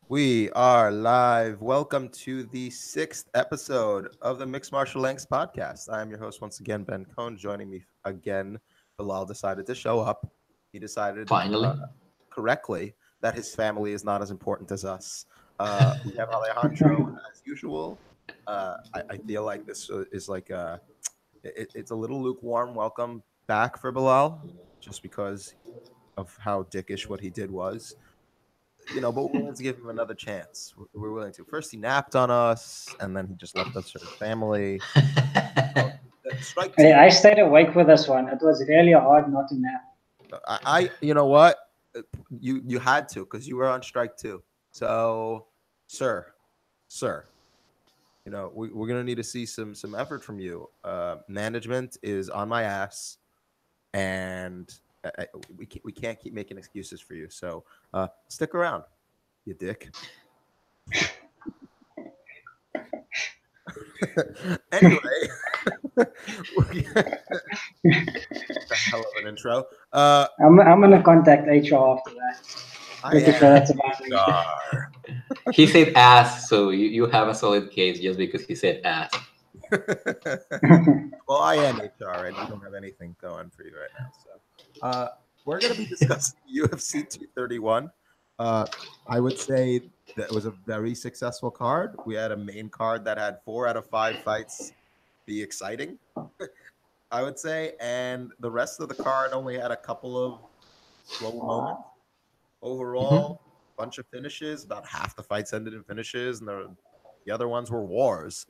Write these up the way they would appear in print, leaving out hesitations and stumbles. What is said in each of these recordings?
We are live. Welcome to the 6th episode of the MMAngst Podcast. I am your host once again, Ben Cohn. Joining me again, Bilal decided to show up. He decided Finally. correctly that his family is not as important as us. We have Alejandro as usual. I feel like this is like it's a little lukewarm welcome back for Bilal, just because of how dickish what he did was. But we're willing to give him another chance. We're willing to. First, he napped on us, and then he just left us for his family. Strike two. I stayed awake with this one. It was really hard not to nap. You know what? You had to, because you were on strike too. So, sir, we're gonna need to see some effort from you. Management is on my ass, and we can't keep making excuses for you. So stick around, you dick. Anyway, hell of an intro. I'm gonna contact HR after that. He said ass, so you have a solid case just because he said ass. Well, I am HR, and you don't have anything going for you right now. So we're going to be discussing UFC 231. I would say that it was a very successful card. We had a main card that had 4 out of 5 fights be exciting, I would say, and the rest of the card only had a couple of slow moments. Overall, bunch of finishes. About half the fights ended in finishes, and the other ones were wars.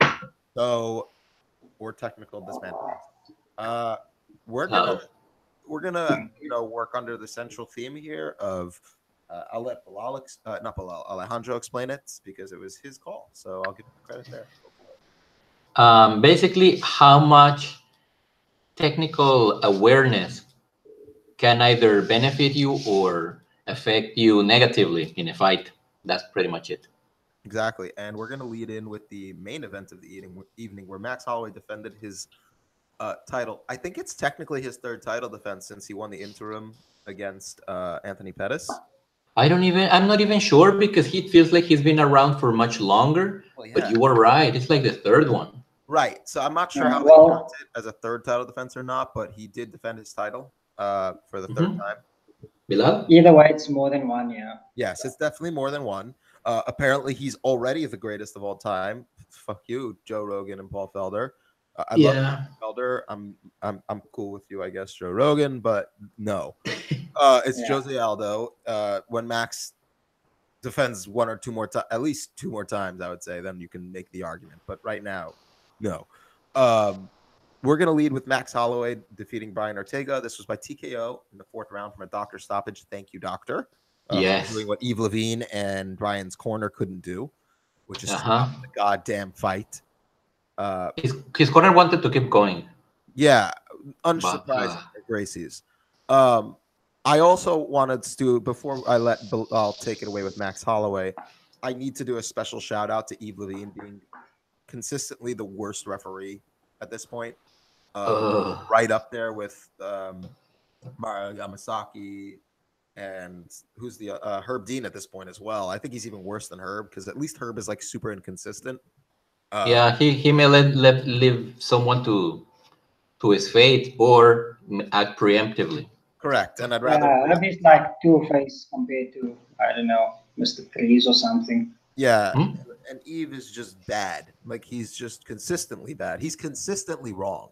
So, or technical dismantling. We're gonna work under the central theme here of I'll let Alejandro explain it because it was his call. So I'll give him credit there. Basically, how much technical awareness can either benefit you or affect you negatively in a fight. That's pretty much it. Exactly. And we're going to lead in with the main event of the evening where Max Holloway defended his title. I think it's technically his 3rd title defense since he won the interim against Anthony Pettis. I'm not even sure because he feels like he's been around for much longer. Well, yeah. But you were right. It's like the 3rd one. Right. So I'm not sure how they count it as a 3rd title defense or not, but he did defend his title for the 3rd time. Bilal? Either way, it's more than one, yeah. Yes, it's definitely more than one. Apparently, he's already the greatest of all time. Fuck you, Joe Rogan and Paul Felder. I love Felder. I'm cool with you, I guess, Joe Rogan, but no. It's Jose Aldo. When Max defends one or two more times, at least 2 more times, I would say, then you can make the argument. But right now, no. We're going to lead with Max Holloway defeating Brian Ortega. This was by TKO in the 4th round from a doctor stoppage. Thank you, doctor. Yes. Doing what Yves Levine and Brian's corner couldn't do, which is the goddamn fight. His corner wanted to keep going. Yeah, unsurprising at Gracie's. I also wanted to, before I'll take it away with Max Holloway, I need to do a special shout out to Yves Levine being consistently the worst referee at this point. Right up there with Mario Yamasaki and who's the Herb Dean at this point as well. I think he's even worse than Herb because at least Herb is like super inconsistent. He may leave someone to his fate or act preemptively. Correct, and I'd rather. Yeah, he's like two-face compared to Mr. Freeze or something. Yeah, and Yves is just bad. Like he's just consistently bad. He's consistently wrong,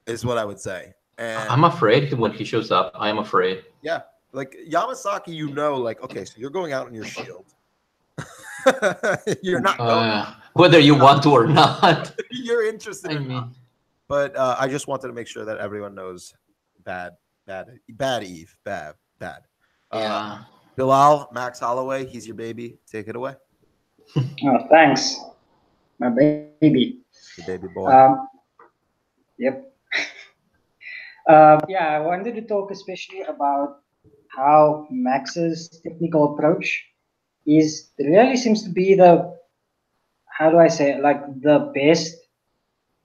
is what I would say. And I'm afraid when he shows up. I am afraid. Yeah, like Yamasaki, like okay, so you're going out on your shield. You're not going whether you want to or not. You're interested in me. But I just wanted to make sure that everyone knows bad Yves, bad. Yeah. Bilal, Max Holloway, he's your baby. Take it away. Oh, thanks, my baby. Your baby boy. Yep. I wanted to talk especially about how Max's technical approach really seems to be the best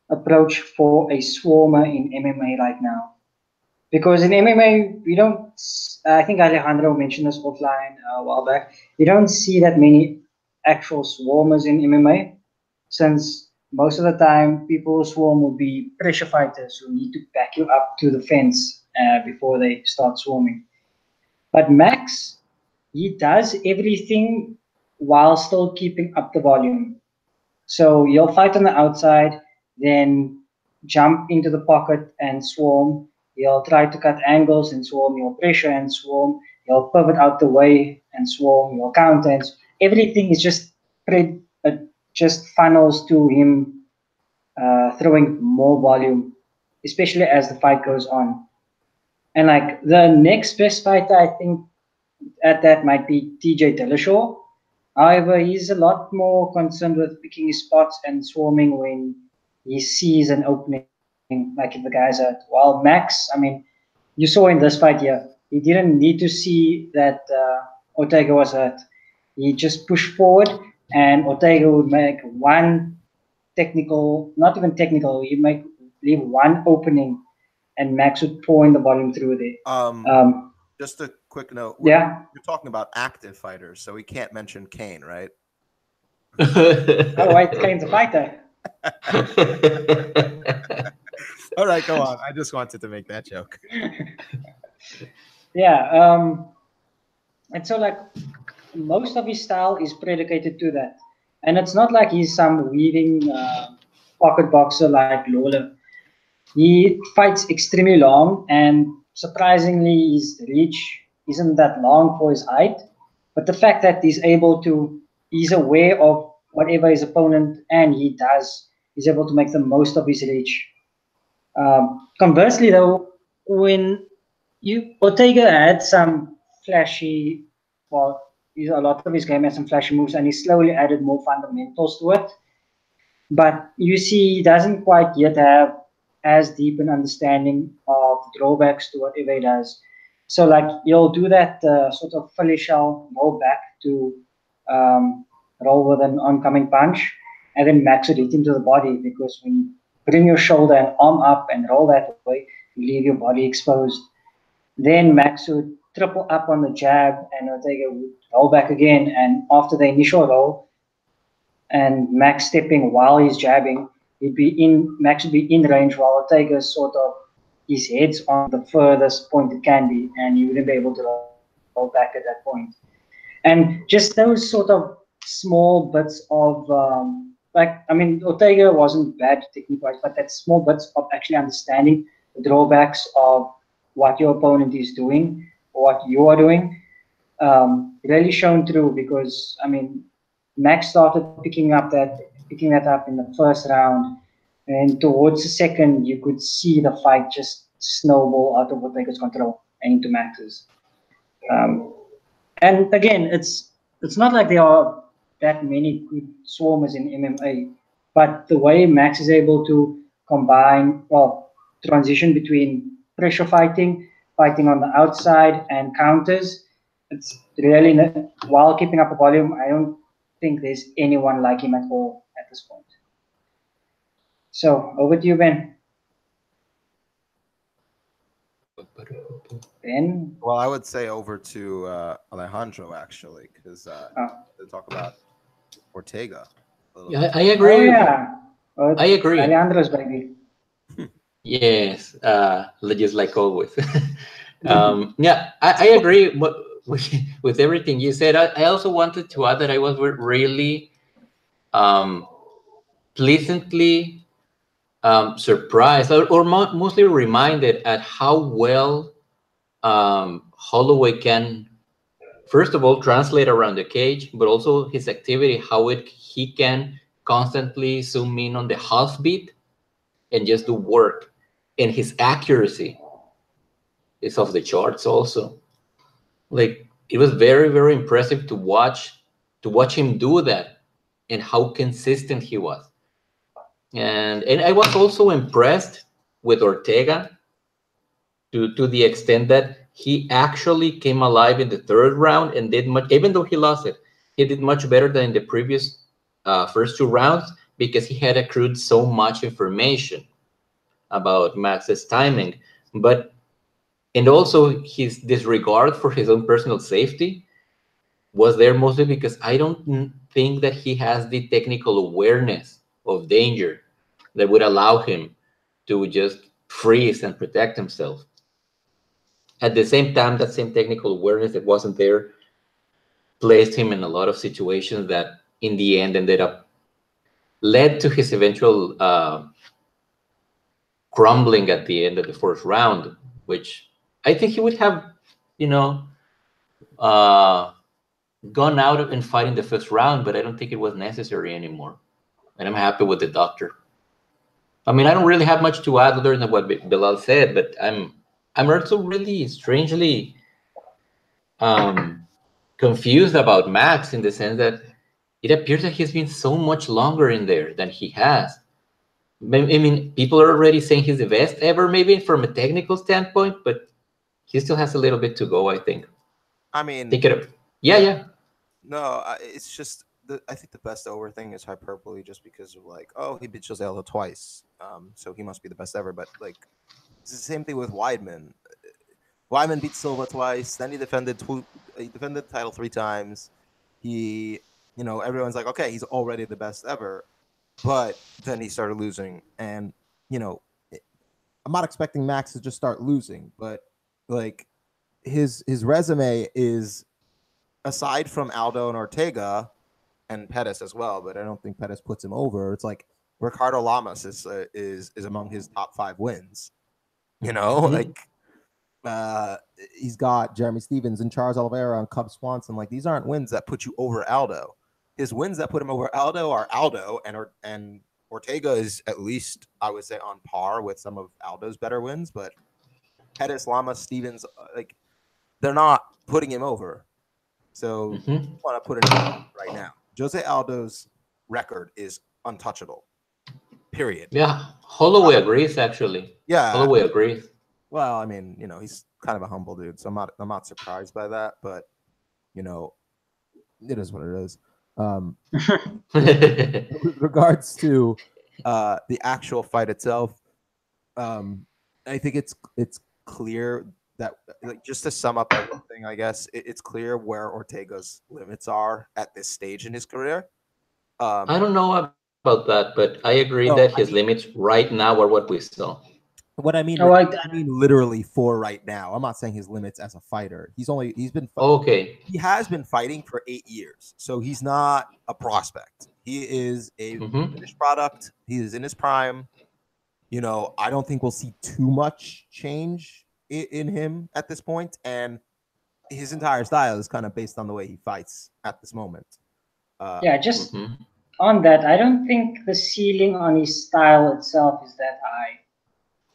approach for a swarmer in MMA right now. Because in MMA, we don't I think Alejandro mentioned this offline a while back. You don't see that many actual swarmers in MMA, since most of the time people who swarm will be pressure fighters who need to back you up to the fence before they start swarming. But Max, he does everything while still keeping up the volume. So you'll fight on the outside, then jump into the pocket and swarm. You'll try to cut angles and swarm. You'll pressure and swarm. You'll pivot out the way and swarm. You'll counter and everything is just just funnels to him throwing more volume, especially as the fight goes on. And like the next best fighter, I think at that might be TJ Dillashaw. However, he's a lot more concerned with picking his spots and swarming when he sees an opening, like if the guy's hurt. While Max, I mean, you saw in this fight here, he didn't need to see that Ortega was hurt. He just pushed forward, and Ortega would make one technical, not even technical, he'd leave one opening, and Max would pour in the volume through there. Just a quick note. Yeah. You're talking about active fighters, so we can't mention Kane, right? Oh, wait, Kane's a fighter. All right, go on. I just wanted to make that joke. Yeah. And so, like, most of his style is predicated to that. And it's not like he's some weaving pocket boxer like Lawler. He fights extremely long, and surprisingly, his reach isn't that long for his height. But the fact that he's aware of whatever his opponent and he does, he's able to make the most of his reach. Conversely, though, when Ortega had some flashy, well, a lot of his game had some flashy moves, and he slowly added more fundamentals to it. But you see, he doesn't quite yet have as deep an understanding of drawbacks to whatever he does. So, like, you'll do that sort of Philly shell, roll back to roll with an oncoming punch, and then Max would hit into the body, because when you bring your shoulder and arm up and roll that way, you leave your body exposed. Then Max would triple up on the jab, and Ortega would roll back again. And after the initial roll, and Max stepping while he's jabbing, Max would be in range, while Ortega sort of, his head's on the furthest point it can be, and you wouldn't be able to roll back at that point. And just those sort of small bits of, Ortega wasn't bad technique-wise, but that small bits of actually understanding the drawbacks of what your opponent is doing, or what you are doing, really shown through, because, I mean, Max started picking that up in the first round, and towards the second, you could see the fight just snowball out of Ortega's control and into Max's. And again, it's not like there are that many good swarmers in MMA, but the way Max is able to transition between pressure fighting on the outside, and counters, it's really, while keeping up the volume, I don't think there's anyone like him at all at this point. So, over to you, Ben. Ben? Well, I would say over to Alejandro, actually, because to talk about Ortega. Yeah, I agree. Oh, yeah. I agree. Alejandro's baby. Yes, just like always. Yeah, I agree with everything you said. I also wanted to add that I was really pleasantly surprised, or mostly reminded at how well Holloway can, first of all, translate around the cage, but also his activity, how he can constantly zoom in on the half beat and just do work. And his accuracy is off the charts also. Like, it was very, very impressive to watch him do that, and how consistent he was. And I was also impressed with Ortega to the extent that he actually came alive in the third round and did much, even though he lost it, he did much better than in the previous first two rounds, because he had accrued so much information about Max's timing. But And also his disregard for his own personal safety was there mostly because I don't think that he has the technical awareness of danger that would allow him to just freeze and protect himself. At the same time, that same technical awareness that wasn't there placed him in a lot of situations that in the end ended up led to his eventual crumbling at the end of the first round, which I think he would have, you know, uh, gone out and fight in the first round, but I don't think it was necessary anymore. And I'm happy with the doctor. I mean, I don't really have much to add other than what Bilal said, but I'm also really strangely confused about Max in the sense that it appears that he's been so much longer in there than he has. I mean, people are already saying he's the best ever, maybe from a technical standpoint, but he still has a little bit to go, I think. I mean, Take it up. Yeah. No, it's just I think the best over thing is hyperbole, just because of like, oh, he beat Jose Aldo twice, so he must be the best ever. But like, it's the same thing with Weidman. Weidman beat Silva twice, then he defended the title 3 times. Everyone's like, okay, he's already the best ever, but then he started losing, and I'm not expecting Max to just start losing, but like his resume is, aside from Aldo and Ortega and Pettis as well, but I don't think Pettis puts him over. It's like Ricardo Lamas is among his top 5 wins. Like he's got Jeremy Stevens and Charles Oliveira and Cub Swanson. Like, these aren't wins that put you over Aldo. His wins that put him over Aldo are Aldo, and Ortega is at least, I would say, on par with some of Aldo's better wins. But Pettis, Lamas, Stevens, like, they're not putting him over. So I want to put it right now. Jose Aldo's record is untouchable. Period. Yeah, Holloway agrees, actually. Yeah, Holloway agrees. Well, I mean, he's kind of a humble dude, so I'm not surprised by that. But it is what it is. With regards to the actual fight itself, I think it's clear that, like, just to sum up everything, I guess it's clear where Ortega's limits are at this stage in his career. I don't know about that, but I agree that his limits right now are what we saw. What I mean, I mean literally for right now. I'm not saying his limits as a fighter. He's been okay. He has been fighting for 8 years, so he's not a prospect. He is a finished product. He is in his prime. I don't think we'll see too much change in him at this point, and his entire style is kind of based on the way he fights at this moment. Just on that, I don't think the ceiling on his style itself is that high,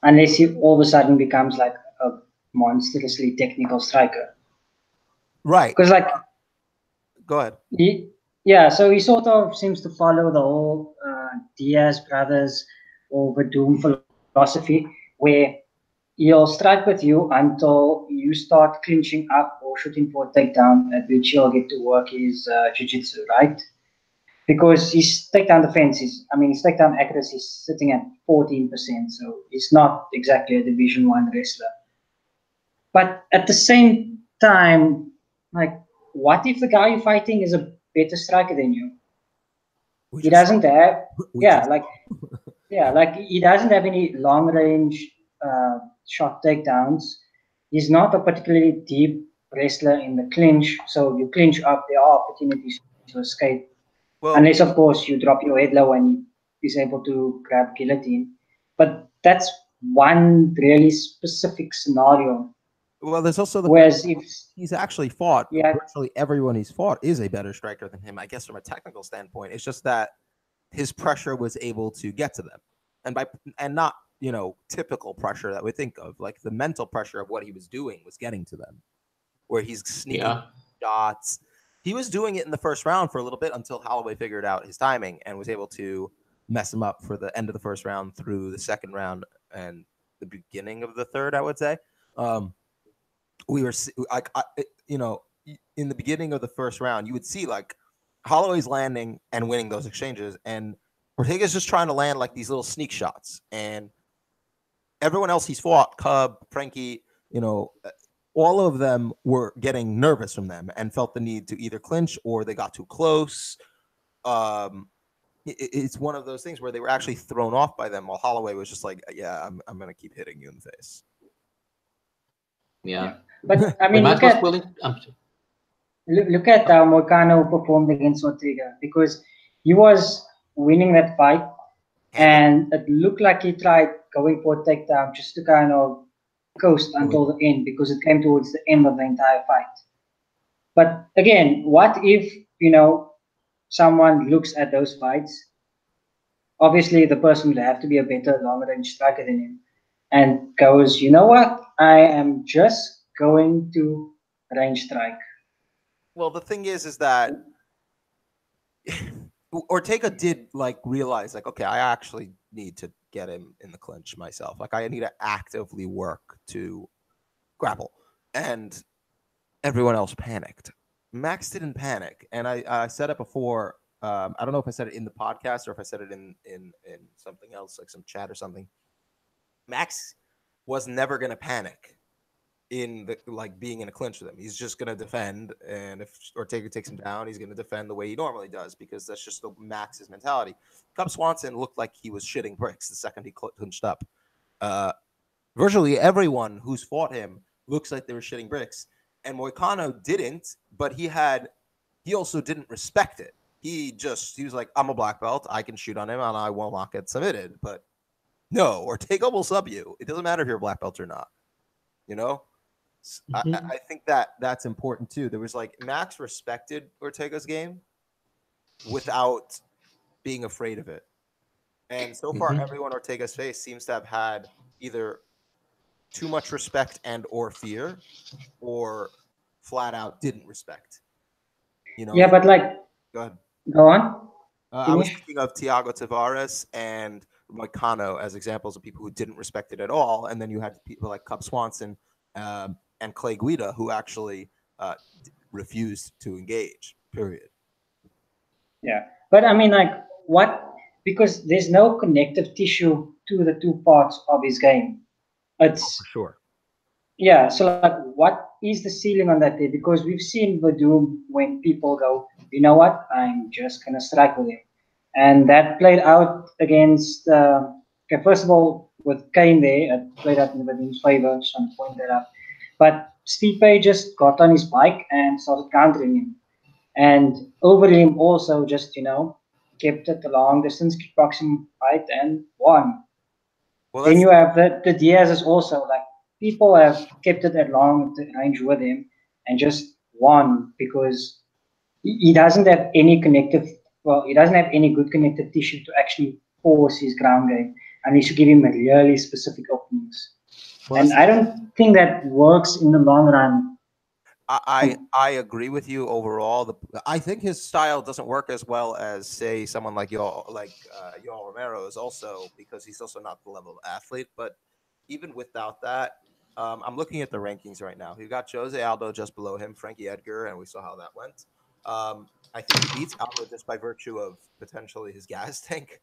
unless he all of a sudden becomes like a monstrously technical striker. Right. Because go ahead. So he sort of seems to follow the whole Diaz brothers or Verdum philosophy, where he'll strike with you until you start clinching up or shooting for a takedown, at which he'll get to work his jiu-jitsu, right? Because his takedown defense his takedown accuracy is sitting at 14%, so he's not exactly a Division 1 wrestler. But at the same time, like, what if the guy you're fighting is a better striker than you? He doesn't have, he doesn't have any long range shot takedowns. He's not a particularly deep wrestler in the clinch, so you clinch up, there are opportunities to escape. Well, unless, of course, you drop your head low and he's able to grab guillotine. But that's one really specific scenario. Well, there's also whereas if he's actually fought, virtually everyone he's fought is a better striker than him, I guess, from a technical standpoint. It's just that his pressure was able to get to them, and not typical pressure that we think of, like the mental pressure of what he was doing was getting to them, where he's sneaking shots. He was doing it in the first round for a little bit until Holloway figured out his timing and was able to mess him up for the end of the first round through the second round and the beginning of the third, I would say. We were like, in the beginning of the first round, you would see like Holloway's landing and winning those exchanges, and Ortega's just trying to land like these little sneak shots. And everyone else he's fought, Cub, Frankie, all of them were getting nervous from them and felt the need to either clinch or they got too close. It's one of those things where they were actually thrown off by them, while Holloway was just like, yeah, I'm going to keep hitting you in the face. Yeah. But I mean, look at how Moicano performed against Ortega, because he was winning that fight, and it looked like he tried going for a takedown just to kind of coast until the end, because it came towards the end of the entire fight. But again, what if, someone looks at those fights? Obviously, the person would have to be a better long-range striker than him, and goes, you know what? I am just going to range strike. Well, the thing is that Ortega did realize okay, I actually need to get him in the clinch myself. I need to actively work to grapple, and everyone else panicked. Max didn't panic, and I said it before. I don't know if I said it in the podcast or if I said it in something else, like some chat or something. Max was never going to panic in the being in a clinch with him. He's just going to defend, and if Ortega takes him down, he's going to defend the way he normally does, because that's just the Max's mentality. Cub Swanson looked like he was shitting bricks the second he clinched up. Virtually everyone who's fought him looks like they were shitting bricks, and Moicano didn't, but he also didn't respect it. He was like, I'm a black belt, I can shoot on him and I will not get submitted. But no, Ortega will sub you. It doesn't matter if you're a black belt or not. I think that's important too. There was Max respected Ortega's game without being afraid of it. And so far, everyone Ortega's faced seems to have had either too much respect and or fear, or flat out didn't respect. Yeah, but go ahead. Go on. I was thinking of Thiago Tavares and Moicano as examples of people who didn't respect it at all, and then you had people like Cub Swanson and Clay Guida who actually refused to engage. Period. Yeah, but I mean, what? Because there's no connective tissue to the two parts of his game. It's for sure. Yeah, so what is the ceiling on that day? Because we've seen Vadum when people go, you know what, I'm just gonna strike with him, and that played out against. Okay, first of all, with Kane there, it played out in Vadum's favor. Just want to point that out. But Stipe just got on his bike and started countering him, and Overeem also just kept it a long distance kickboxing fight and won. Well, then you have the Diaz's also people have kept it at long range with him and just won, because he doesn't have any he doesn't have any good connective tissue to actually force his ground game, unless you give him really specific openings. Well, and I don't think that works in the long run. I agree with you overall. I think his style doesn't work as well as, say, someone like Yoel Romero is, also because he's also not the level of athlete. But even without that, I'm looking at the rankings right now. He got Jose Aldo just below him, Frankie Edgar, and we saw how that went. I think he beats Aldo just by virtue of potentially his gas tank,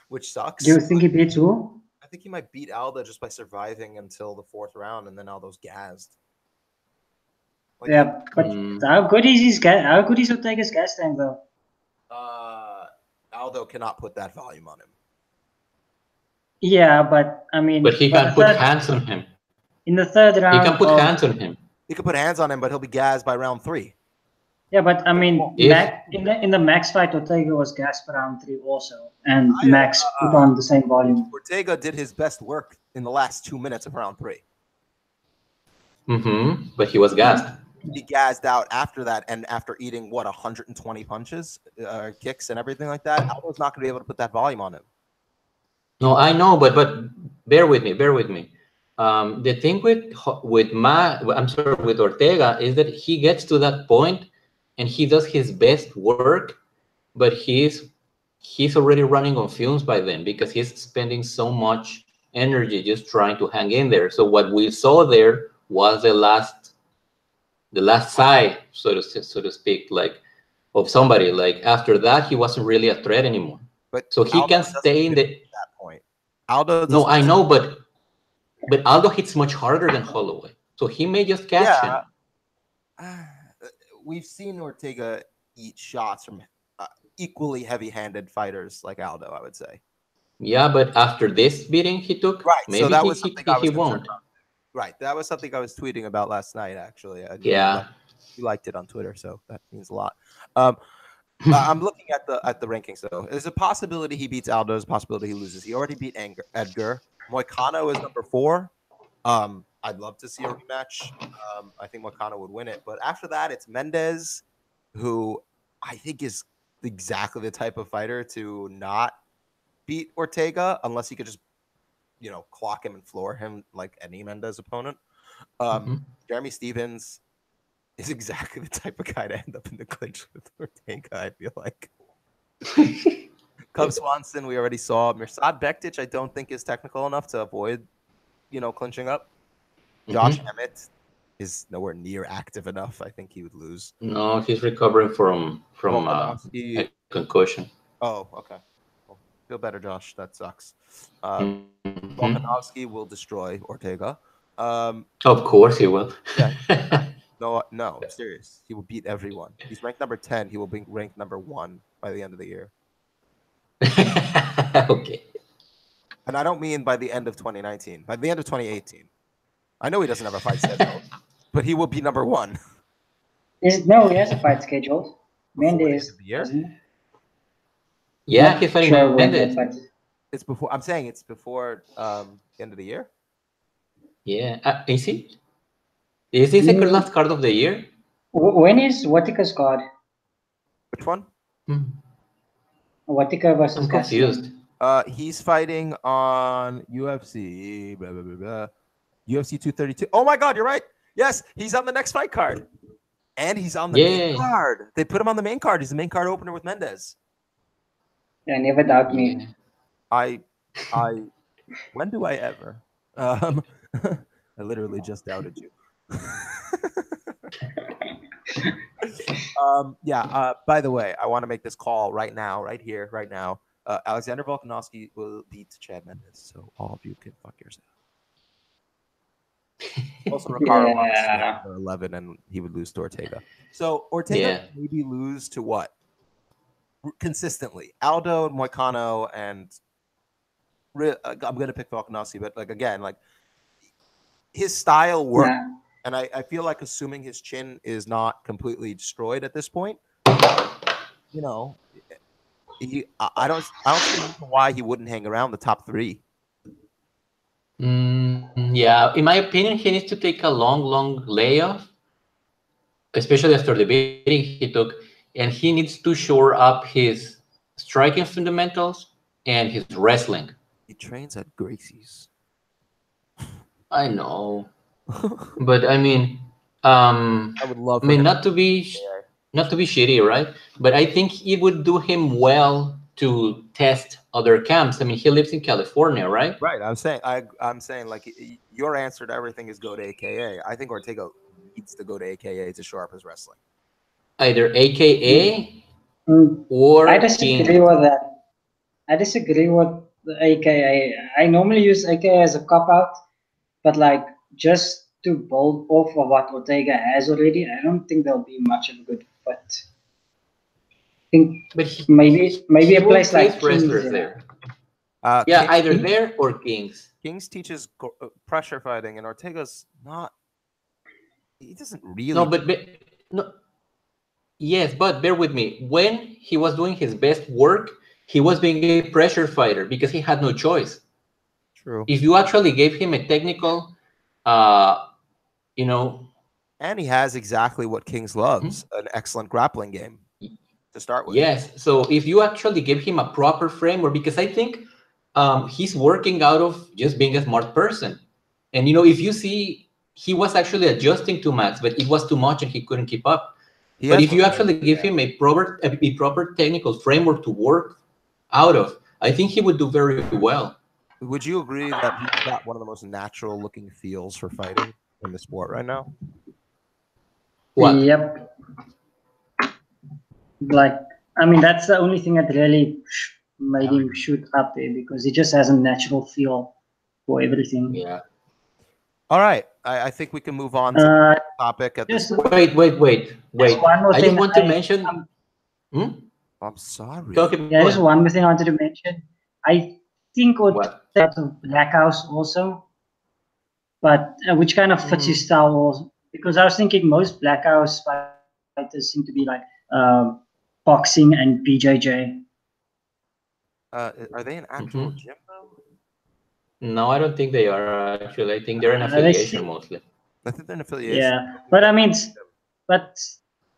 which sucks. Do you think he beats who? I think he might beat Aldo just by surviving until the fourth round, and then Aldo's gassed. Yeah, but how good is Ortega's gas tank though? Aldo cannot put that volume on him. Yeah, but I mean, but he can put hands on him. In the third round, he can put hands on him. He can put hands on him, but he'll be gassed by round 3. Yeah, but I mean, in the Max fight, Ortega was gassed by round 3 also, and Max put on the same volume. Ortega did his best work in the last 2 minutes of round 3. But he was gassed. He gassed out after that, and after eating 120 punches, kicks, and everything like that, Aldo's not going to be able to put that volume on him. No, I know, but bear with me. The thing with Ortega is that he gets to that point and he does his best work, but he's already running on fumes by then, because he's spending so much energy just trying to hang in there. So what we saw there was the last sigh, so to speak, of somebody. After that, he wasn't really a threat anymore. But so he Aldo can stay in that point. Aldo. No, I know, but But Aldo hits much harder than Holloway, so he may just cash in. We've seen Ortega eat shots from equally heavy-handed fighters like Aldo, I would say. Yeah, but after this beating he took, Right. maybe So that was something I was he concerned won't. about. Right. That was something I was tweeting about last night, actually. Yeah. You liked it on Twitter, so that means a lot. I'm looking at the rankings, though. There's a possibility he beats Aldo. There's a possibility he loses. He already beat Edgar. Moicano is number 4. I'd love to see a rematch. I think Moicano would win it. But after that, it's Mendez, who I think is exactly the type of fighter to not beat Ortega unless he could just, clock him and floor him like any Mendez opponent. Jeremy Stevens is exactly the type of guy to end up in the clinch with Ortega, I feel like. Cub Swanson, we already saw. Mirsad Bektic, I don't think is technical enough to avoid, clinching up. Josh Emmett is nowhere near active enough. I think he would lose. No, he's recovering from a concussion. Oh, okay. Well, feel better, Josh. That sucks. Volkanovski will destroy Ortega. Of course he will. Yeah. No, I'm serious. He will beat everyone. He's ranked number 10. He will be ranked number 1 by the end of the year. Okay. And I don't mean by the end of 2019. By the end of 2018. I know he doesn't have a fight scheduled, but he will be number 1. No, he has a fight scheduled. Mendes. Yeah, he's fighting Mendes. It's before. I'm saying it's before the end of the year. Yeah. Is it? Is this the last card of the year? When is Watika's card? Which one? Watika versus I'm confused. He's fighting on UFC. Blah, blah, blah, blah. UFC 232. Oh my God, you're right. Yes, he's on the next fight card. And he's on the main card. They put him on the main card. He's the main card opener with Mendez. Yeah, never doubt me. When do I ever? I literally just doubted you. By the way, I want to make this call right now, right here, right now. Alexander Volkanovski will beat Chad Mendes, so all of you can fuck yourself. Also, Ricardo wants 11, and he would lose to Ortega. So Ortega maybe lose to what? Consistently, Aldo, Moicano, and I'm gonna pick Volkanovski, but again, his style works. Yeah. And I feel like assuming his chin is not completely destroyed at this point, I don't see why he wouldn't hang around the top 3. Yeah, in my opinion, he needs to take a long layoff, especially after the beating he took, and he needs to shore up his striking fundamentals and his wrestling. He trains at Gracie's. I know. But I mean, I would love. not to be shitty, right? But I think it would do him well to test other camps. I mean, he lives in California, right? Right. I'm saying, your answer to everything is go to AKA. I think Ortega needs to go to AKA to shore up his wrestling. Either AKA or I disagree with that. I disagree with the AKA. I normally use AKA as a cop out, but just to build off of what Ortega has already, I don't think there'll be much of a good fit. I think maybe a place like wrestlers there. Either there or Kings. Kings teaches pressure fighting, and Ortega's not. He doesn't really. No, no. Yes, but bear with me. When he was doing his best work, he was being a pressure fighter because he had no choice. True. If you actually gave him a technical, and he has exactly what Kings loves, an excellent grappling game to start with. Yes. So if you actually give him a proper framework, because I think he's working out of just being a smart person. And, if you see, he was actually adjusting to Max, but it was too much and he couldn't keep up. But if you actually give him a proper technical framework to work out of, I think he would do very well. Would you agree that he's got one of the most natural looking feels for fighting in the sport right now? What? Yep. That's the only thing that really made him shoot up there, because he just has a natural feel for everything. Yeah. All right. I think we can move on to the topic at this point. Wait. One more I thing just want to mention. I'm sorry. Yeah, just one more thing I wanted to mention. I think Ortega of Black House also, but which kind of fits his style also, because I was thinking most Black House fighters seem to be like boxing and BJJ. Are they an actual gym though? No, I don't think they are actually. I think they're an affiliation mostly. I think they're an affiliation. Yeah, but I mean, but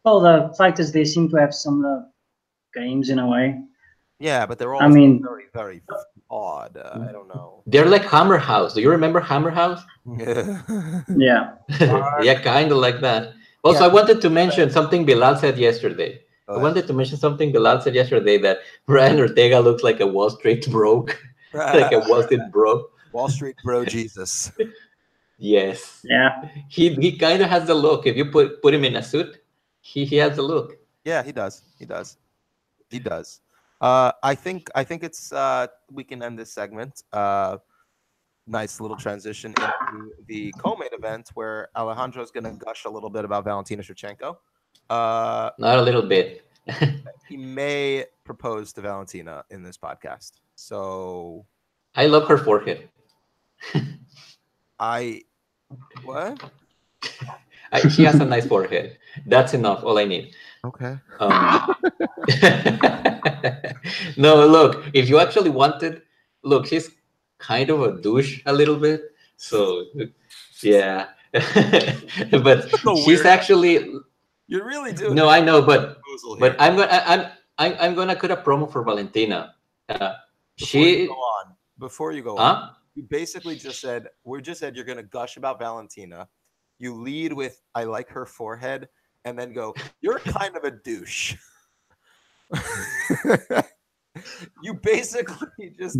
all the fighters, they seem to have similar games in a way. Yeah, but they're all very, very odd. I don't know. They're like Hammer House. Do you remember Hammer House? Yeah. Yeah, kind of like that. Also, I wanted to mention something Bilal said yesterday. That Brian Ortega looks like a Wall Street broke. Like a Wall Street bro. Wall Street bro Jesus. Yes. Yeah. He kind of has the look. If you put him in a suit, he has the look. Yeah, he does. I think it's we can end this segment. Nice little transition into the co-main event where Alejandro's going to gush a little bit about Valentina Shevchenko. Not a little bit. He may propose to Valentina in this podcast. So I love her forehead. What? She has a nice forehead. That's enough. All I need. Okay. No, look, if you actually wanted, look, she's kind of a douche a little bit. So, yeah. But she's actually. You're really doing. No, I know, but I'm gonna cut a promo for Valentina. Before you go on, you basically just said you're gonna gush about Valentina. You lead with "I like her forehead," and then go, "You're kind of a douche." You basically just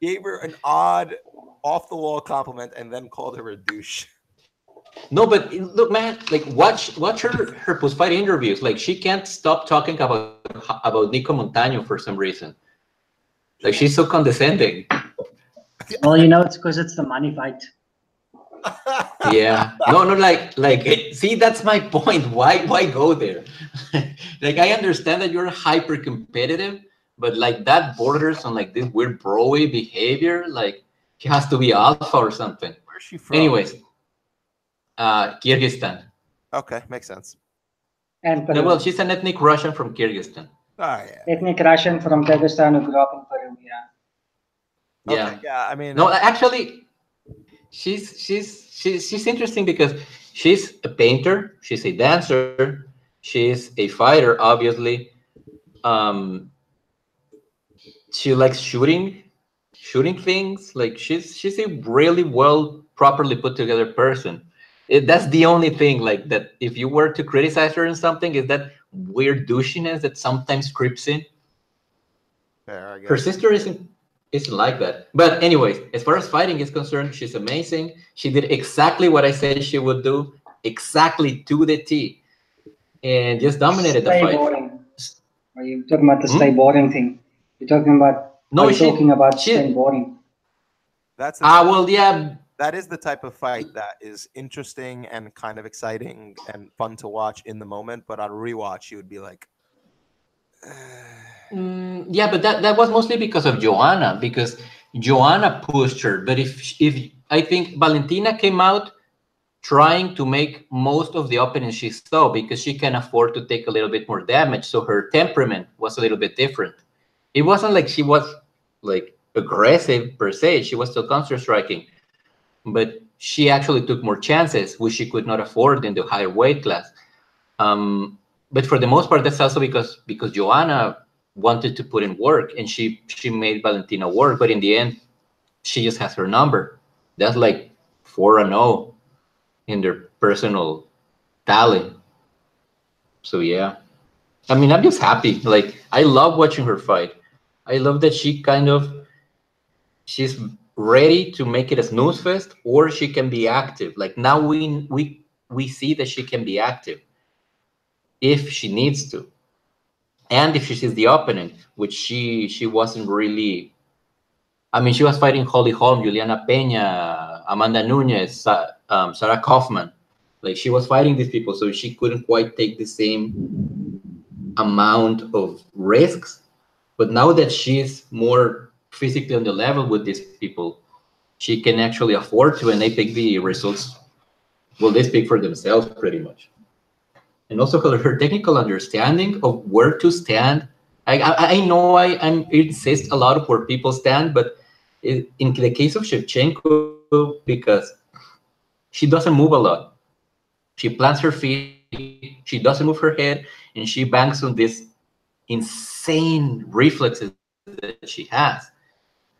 gave her an odd, off-the-wall compliment and then called her a douche. No, but look, man, like watch her post-fight interviews. Like she can't stop talking about Nico Montano for some reason. Like she's so condescending. Well, you know, it's because it's the money fight. Yeah. No, like see, that's my point. Why go there? Like I understand that you're hyper competitive, but like that borders on like this weird bro-y behavior. Like he has to be alpha or something. Where's she from? Anyways, Kyrgyzstan. Okay, makes sense. And No, well, she's an ethnic Russian from Kyrgyzstan. Oh yeah. Ethnic Russian from Kyrgyzstan who grew up in Peru. Yeah. Yeah. Okay, yeah. I mean, no, actually, she's interesting because she's a painter, she's a dancer, she's a fighter, obviously. She likes shooting things. Like she's a really properly put together person. That's the only thing, like that. If you were to criticize her in something, is that weird douchiness that sometimes creeps in. Fair, I guess. Her sister isn't like that. But anyways, as far as fighting is concerned, she's amazing. She did exactly what I said she would do, exactly to the T, and just dominated the fight. Boring. Are you talking about the stay boring thing? You're talking about staying boring. That's well, yeah. That is the type of fight that is interesting and kind of exciting and fun to watch in the moment, but on rewatch you would be like, yeah, but that was mostly because of Joanna, because Joanna pushed her. But if I think Valentina came out trying to make most of the openings she saw because she can afford to take a little bit more damage, so her temperament was a little bit different. It wasn't like she was like aggressive per se. She was still counter striking, but she actually took more chances, which she could not afford in the higher weight class. But for the most part, that's also because Joanna wanted to put in work, and she made Valentina work. But in the end, she just has her number. That's like 4-0 in their personal tally. So yeah, I mean, I'm just happy. Like I love watching her fight. I love that she's ready to make it a snooze fest, or she can be active. Like now we see that she can be active if she needs to, and if she sees the opponent, which she wasn't really. I mean, she was fighting Holly Holm, Juliana Peña, Amanda Nunes, Sarah Kaufman. Like, she was fighting these people, so she couldn't quite take the same amount of risks. But now that she's more physically on the level with these people, she can actually afford to, and I think the results, well, they speak for themselves pretty much. And also her technical understanding of where to stand. I know I insist a lot of where people stand, but in the case of Shevchenko, because she doesn't move a lot. She plants her feet, she doesn't move her head, and she banks on these insane reflexes that she has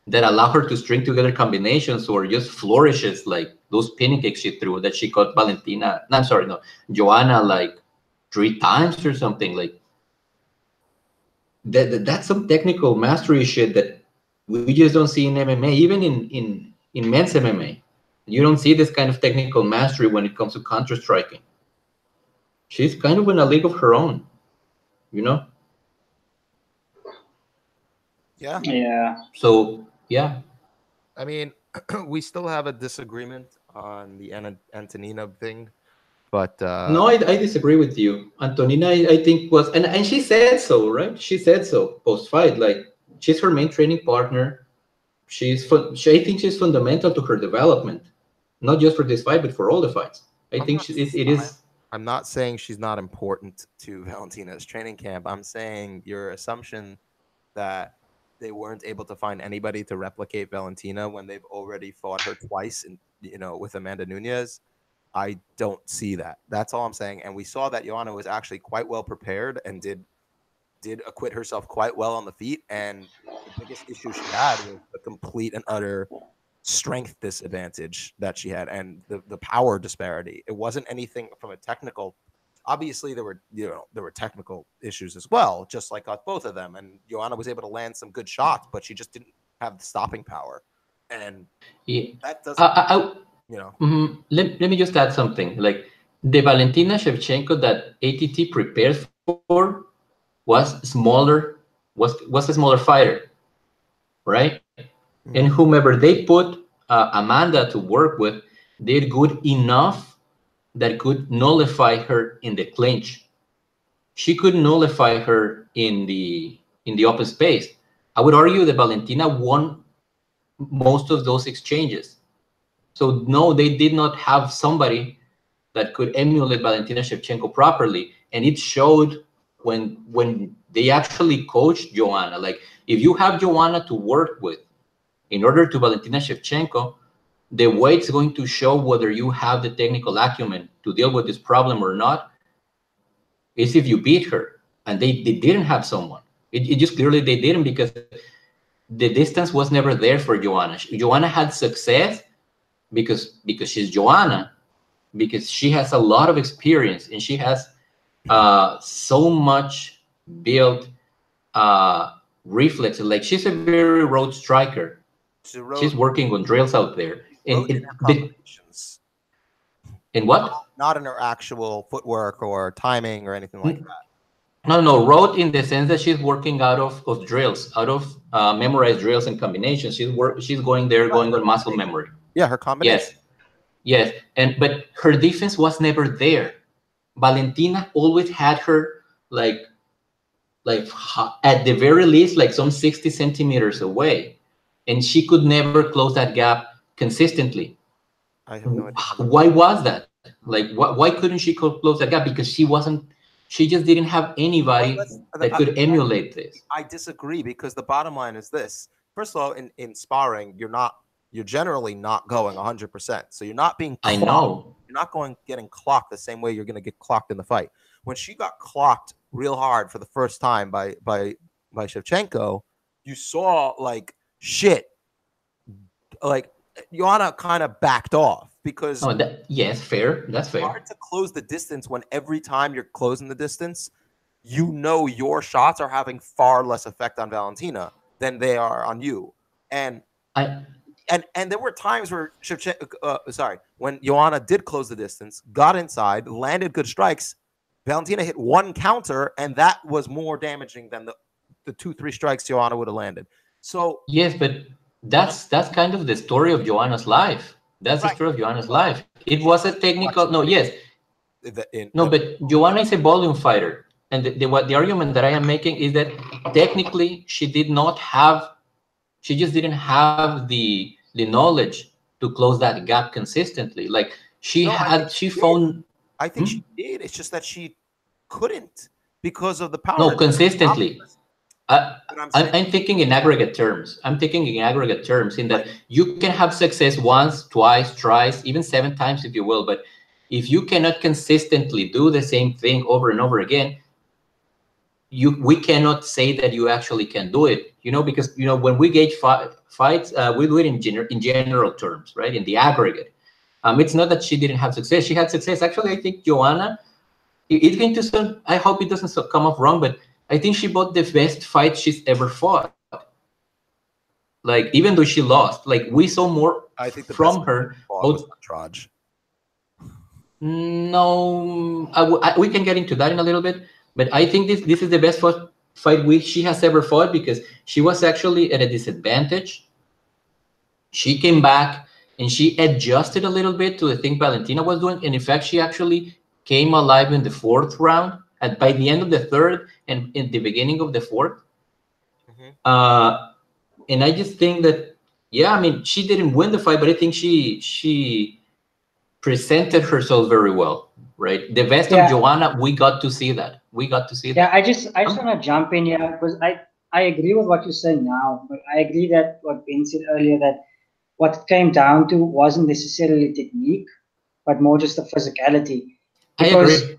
that allow her to string together combinations or just flourishes, like those pinning kicks she threw that she caught Joanna like 3 times or something. Like that's some technical mastery shit that we just don't see in MMA, even in men's MMA. You don't see this kind of technical mastery when it comes to counter striking. She's kind of in a league of her own, you know? Yeah. Yeah. So, yeah. I mean, we still have a disagreement on the Antonina thing, but No, I disagree with you. Antonina, I think was, and she said so, right? She said so post-fight. Like, she's her main training partner. I think she's fundamental to her development, not just for this fight, but for all the fights. I think it is. I'm not saying she's not important to Valentina's training camp. I'm saying your assumption that they weren't able to find anybody to replicate Valentina when they've already fought her twice, with Amanda Nunes. I don't see that. That's all I'm saying. And we saw that Joanna was actually quite well prepared and did acquit herself quite well on the feet. And the biggest issue she had was the complete and utter strength disadvantage that she had and the power disparity. It wasn't anything from a technical. Obviously, there were technical issues as well, just like both of them. And Joanna was able to land some good shots, but she just didn't have the stopping power. And that doesn't. Let me just add something. Like, the Valentina Shevchenko that ATT prepares for was a smaller fighter, right? Mm-hmm. And whomever they put Amanda to work with did good enough that could nullify her in the clinch. She could nullify her in the open space. I would argue that Valentina won most of those exchanges. So no, they did not have somebody that could emulate Valentina Shevchenko properly. And it showed when they actually coached Joanna. Like, if you have Joanna to work with in order to Valentina Shevchenko, the way it's going to show whether you have the technical acumen to deal with this problem or not is if you beat her. And they didn't have someone. It just clearly they didn't, because the distance was never there for Joanna. Joanna had success because she's Joanna, because she has a lot of experience and she has so much built reflexes. Like, she's a very road striker. She's working on drills out there. In what? Not in her actual footwork or timing or anything like that. No, road in the sense that she's working out of drills, out of memorized drills and combinations. She's going there, going on muscle memory. Yeah, her combination. Yes. But her defense was never there. Valentina always had her like at the very least like some 60 centimeters away, and she could never close that gap consistently. I have no idea. Why was that? Like, why couldn't she close that gap? Because she just didn't have anybody that could emulate this. I disagree, because the bottom line is this. First of all, in sparring, you're generally not going 100%. So you're not being clocked. I know. You're not getting clocked the same way you're going to get clocked in the fight. When she got clocked real hard for the first time by Shevchenko, you saw like shit. Like, Joanna kind of backed off because yes, fair. That's fair. It's hard to close the distance when every time you're closing the distance, your shots are having far less effect on Valentina than they are on you. And there were times where when Joanna did close the distance, got inside, landed good strikes, Valentina hit one counter, and that was more damaging than the 2-3 strikes Joanna would have landed. So yes, but that's kind of the story of Joanna's life. That's the story of Joanna's life. It was a technical. No, yes. But Joanna is a volume fighter, and the argument that I am making is that technically she just didn't have the knowledge to close that gap consistently. Like she found. I think she did. It's just that she couldn't because of the power. No, consistently. I'm thinking in aggregate terms. I'm thinking in aggregate terms in that you can have success once, twice, thrice, even 7 times if you will. But if you cannot consistently do the same thing over and over again, we cannot say that you actually can do it. Because when we gauge fights, we do it in general terms, right? In the aggregate. It's not that she didn't have success. She had success. Actually, I think Joanna, it's going to sound, I hope it doesn't come off wrong, but I think she bought the best fight she's ever fought. Like, even though she lost, like we saw more from her. Traj. No, we can get into that in a little bit, but I think this is the best fight she has ever fought because she was actually at a disadvantage. She came back and she adjusted a little bit to the thing Valentina was doing, and in fact, she actually came alive in the 4th round. And by the end of the 3rd and in the beginning of the 4th. And I just think that, yeah, I mean, she didn't win the fight, but I think she presented herself very well, right? The best of Joanna, we got to see that. Yeah, I just want to jump in here because I agree with what you're saying now, but I agree that what Ben said earlier, that what it came down to wasn't necessarily technique, but more just the physicality. Because, I agree.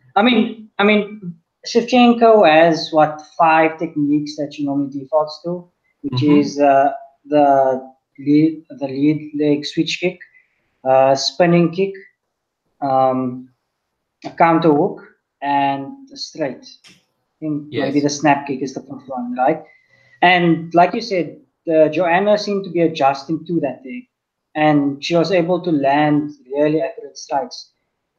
I mean, Shevchenko has 5 techniques that she normally defaults to, which is the lead leg switch kick, spinning kick, a counter hook, and the straight. I think maybe the snap kick is the 5th one, right? And like you said, Joanna seemed to be adjusting to that thing, and she was able to land really accurate strikes.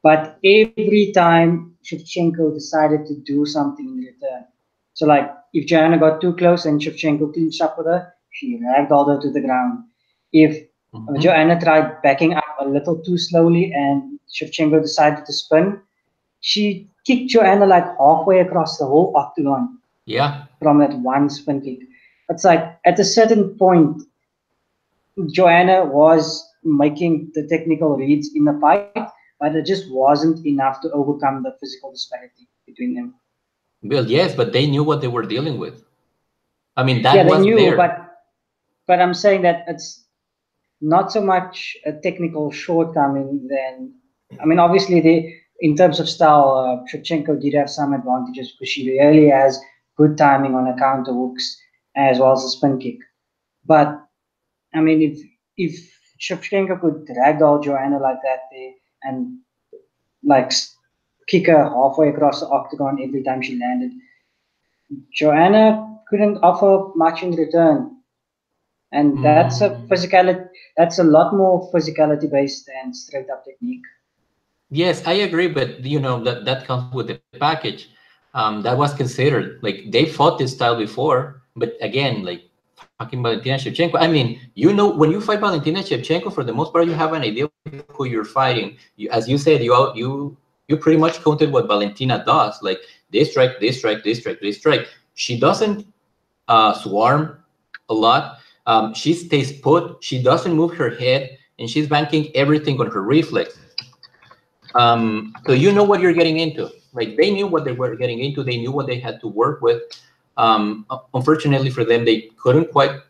But every time Shevchenko decided to do something in return. So like if Joanna got too close and Shevchenko clinched up with her, she ragdolled her to the ground. If Joanna tried backing up a little too slowly and Shevchenko decided to spin, she kicked Joanna like halfway across the whole octagon. Yeah. From that one spin kick. It's like at a certain point, Joanna was making the technical reads in the fight, but it just wasn't enough to overcome the physical disparity between them. Well, yes, but they knew what they were dealing with. I mean, that they was knew, there. But I'm saying that it's not so much a technical shortcoming than, I mean, obviously in terms of style, Shevchenko did have some advantages because she really has good timing on her counter hooks as well as a spin kick. But I mean, if Shevchenko could ragdoll Joanna like that and like kick her halfway across the octagon every time she landed, Joanna couldn't offer much in return. And that's a lot more physicality based than straight up technique. Yes, I agree, but that comes with the package. That was considered, like, they fought this style before, but again, like fucking Valentina Shevchenko. I mean, when you fight Valentina Shevchenko, for the most part, you have an idea of who you're fighting. As you said, you pretty much counted what Valentina does, like this strike, this strike, this strike, this strike. She doesn't swarm a lot. She stays put. She doesn't move her head, and she's banking everything on her reflex. So you know what you're getting into. Like, they knew what they were getting into. They knew what they had to work with. Unfortunately for them, they couldn't quite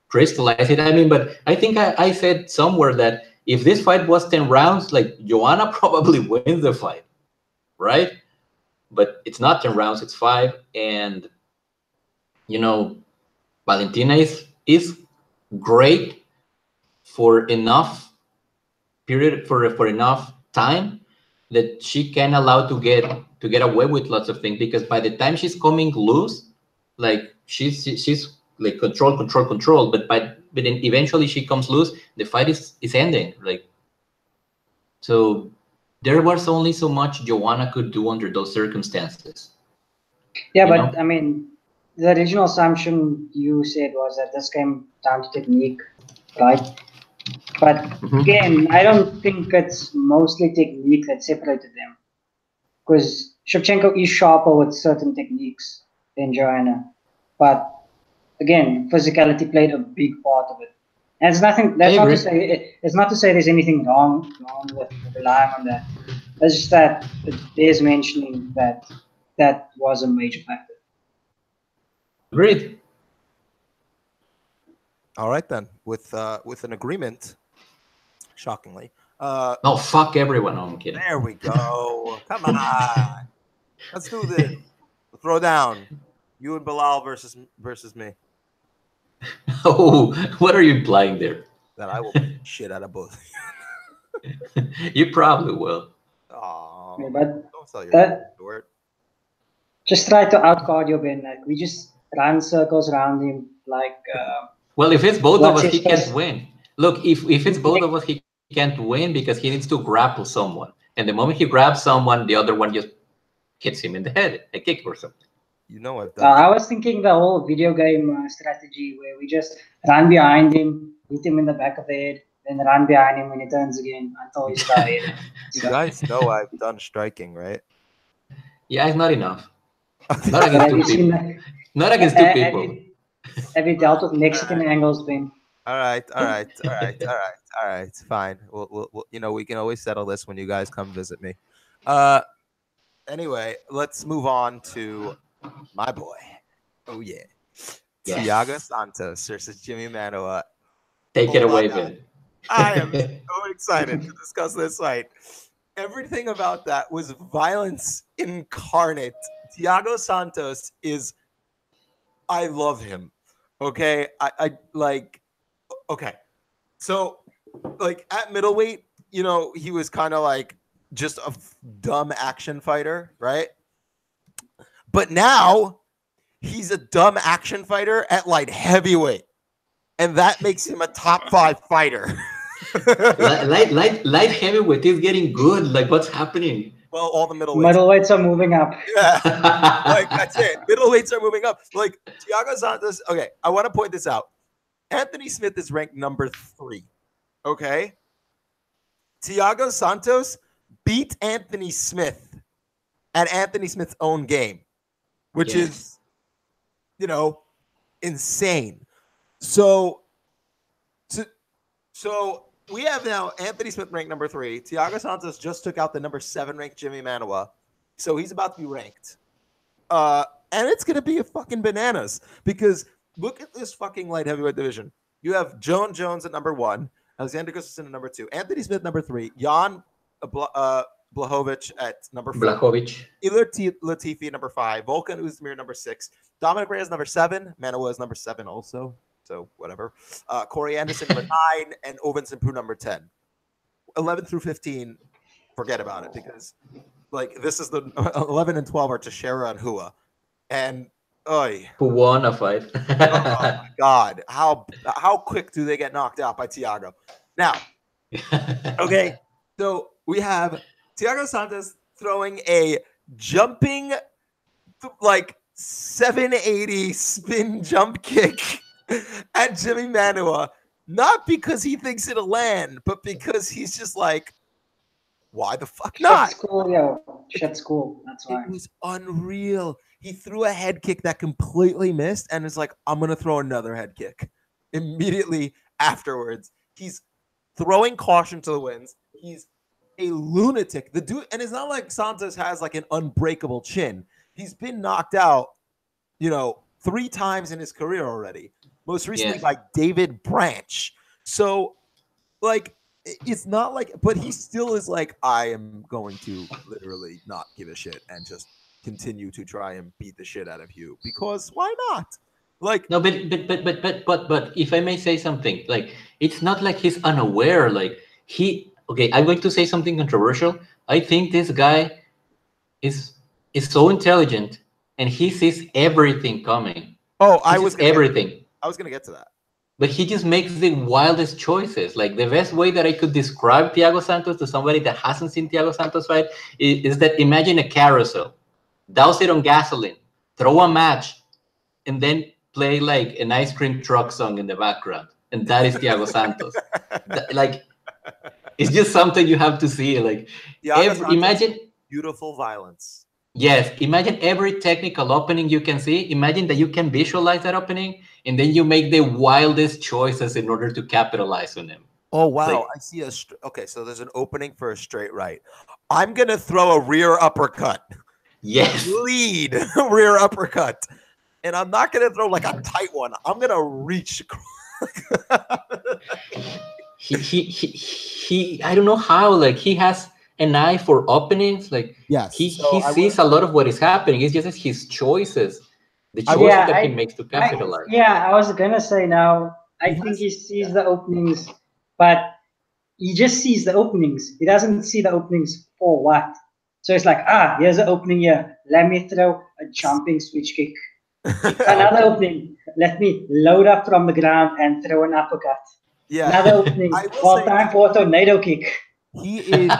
crystallize it. I mean, but I think I said somewhere that if this fight was 10 rounds, like, Joanna probably wins the fight, right? But it's not 10 rounds, it's 5. And, Valentina is great for enough period, for enough time that she can allow to get away with lots of things, because by the time she's coming loose, like, she's like control, but then eventually she comes loose, the fight is ending. Like, so there was only so much Joanna could do under those circumstances. Yeah, but I mean, the original assumption you said was that this came down to technique, right? But again, I don't think it's mostly technique that separated them. Because Shevchenko is sharper with certain techniques than Joanna. But again, physicality played a big part of it. And it's nothing. That's not to say. It's not to say there's anything wrong with relying on that. It's just that it is mentioning that that was a major factor. Agreed. All right then, with an agreement, shockingly. No, fuck everyone. No, I'm kidding. There we go. Come on, let's do this. Throw down. You and Bilal versus me. Oh, what are you implying there? That I will beat shit out of both. You probably will. Oh, Yeah, but don't sell your short. Just try to outcard your Ben. Like we just run circles around him. Like well, if it's both of us, his he can't first- win. Look, if it's both of us, he can't win because he needs to grapple someone. And the moment he grabs someone, the other one just hits him in the head, a kick or something. You know I've done. I was thinking the whole video game strategy where we just run behind him, hit him in the back of the head, then run behind him when he turns again until he's tired. You guys know I've done striking, right? Yeah, it's not enough. Not But have against you two seen people. that? Not against two people. Have you dealt with Mexican angles, Ben? All right, fine. We'll you know, we can always settle this when you guys come visit me. Anyway, let's move on to my boy. Oh yeah, Yes. Thiago Santos versus Jimmy Manuwa. Take it Oh my away, God. Ben. I am so excited to discuss this fight. Everything about that was violence incarnate. Thiago Santos is, I love him. Okay, I like. Okay, so like at middleweight, you know, he was kind of like just a dumb action fighter, right? But now he's a dumb action fighter at light heavyweight, and that makes him a top 5 fighter. light heavyweight is getting good. Like, what's happening? Well, all the middleweights. Middleweights are moving up. Yeah, like that's it. Middleweights are moving up. Like Thiago Santos. Okay, I want to point this out. Anthony Smith is ranked number 3. Okay, Thiago Santos beat Anthony Smith at Anthony Smith's own game, which is, you know, insane. So we have now Anthony Smith ranked number 3. Thiago Santos just took out the number 7 ranked Jimmy Manuwa. So he's about to be ranked. And it's going to be a fucking bananas because look at this fucking light heavyweight division. You have Jones at number 1, Alexander Gustafsson at number 2, Anthony Smith number 3, Jan Blachowicz at number 4, Blachowicz. Ilir Latifi at number 5, Volkan Oezdemir number 6, Dominic Reyes number 7, Manuwa is number 7 also. So whatever. Corey Anderson number 9 and Ovin Simpu number 10. 11 through 15, forget about it because like this is the 11 and 12 are Teixeira and Hua. And who won a fight? oh my God, how quick do they get knocked out by Thiago? Now, okay, so we have Thiago Santos throwing a jumping like 780 spin jump kick at Jimmy Manuwa, not because he thinks it'll land, but because he's just like, why the fuck not? Shit's cool, yo. Shit's cool. That's why. It was unreal. He threw a head kick that completely missed and is like, I'm going to throw another head kick. Immediately afterwards, he's throwing caution to the winds. He's a lunatic. The dude, and it's not like Santos has like an unbreakable chin. He's been knocked out, you know, 3 times in his career already. Most recently by David Branch. So, like, it's not like, but he still is like, I am going to literally not give a shit and just continue to try and beat the shit out of you because why not? Like, no, but if I may say something, like, it's not like he's unaware. Like okay, I'm going to say something controversial. I think this guy is so intelligent and he sees everything coming. Oh, I was going to get to that. But he just makes the wildest choices. Like the best way that I could describe Thiago Santos to somebody that hasn't seen Thiago Santos fight is that imagine a carousel, douse it on gasoline, throw a match, and then play like an ice cream truck song in the background. and that is Thiago Santos. Like, it's just something you have to see. Like, imagine beautiful violence. Yes, imagine every technical opening you can see. Imagine that you can visualize that opening, and then you make the wildest choices in order to capitalize on them. Oh, wow. I see okay, so there's an opening for a straight right. I'm going to throw a rear uppercut. Yes. Lead rear uppercut. And I'm not going to throw like a tight one. I'm going to reach. he I don't know how, like, he has an eye for openings. Like, yes, he sees a lot of what is happening. It's just his choices, the choices that he makes to capitalize. I was going to say now, I think he sees the openings, but he just sees the openings. He doesn't see the openings for what. So it's like, here's an opening here. Let me throw a jumping switch kick. Another opening. Let me load up from the ground and throw an uppercut. Yeah. Another opening. Well, time for a tornado kick. He is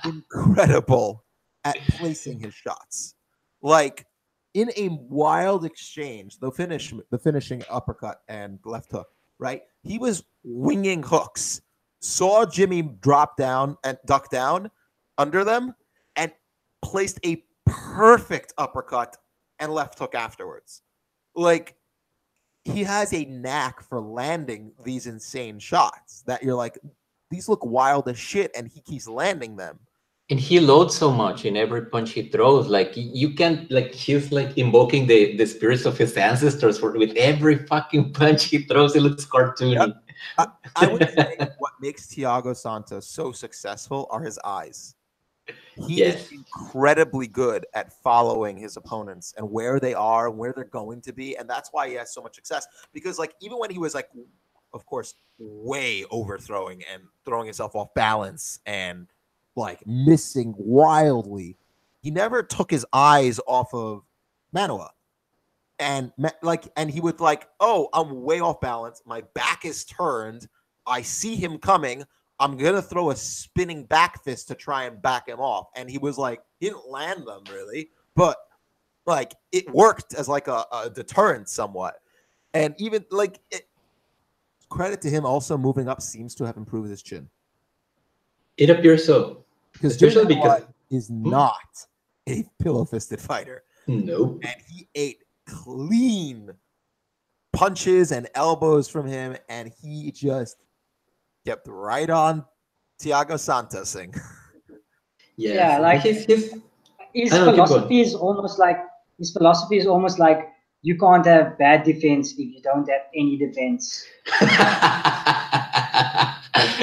incredible at placing his shots. Like, in a wild exchange, the finishing uppercut and left hook, right? He was winging hooks, saw Jimmy drop down and duck down under them, and placed a perfect uppercut and left hook afterwards. Like, he has a knack for landing these insane shots that you're like, these look wild as shit, and he keeps landing them. And he loads so much in every punch he throws. Like, you can't, like, he's like invoking the spirits of his ancestors with every fucking punch he throws. It looks cartoony. Yep. I would say what makes Thiago Santos so successful are his eyes. He is incredibly good at following his opponents and where they are and where they're going to be. And that's why he has so much success. Because, like, even when he was, like, of course, way overthrowing and throwing himself off balance and, like, missing wildly, he never took his eyes off of Manoa. And, and he would, like, oh, I'm way off balance. My back is turned. I see him coming. I'm going to throw a spinning back fist to try and back him off. And he was like, he didn't land them really, but, like, it worked as, like, a deterrent somewhat. And even, like, credit to him also moving up seems to have improved his chin. It appears so. Especially because is not a pillow-fisted fighter. Nope. And he ate clean punches and elbows from him, and he just kept right on Thiago Santosing. Yeah, like his philosophy is almost like you can't have bad defense if you don't have any defense.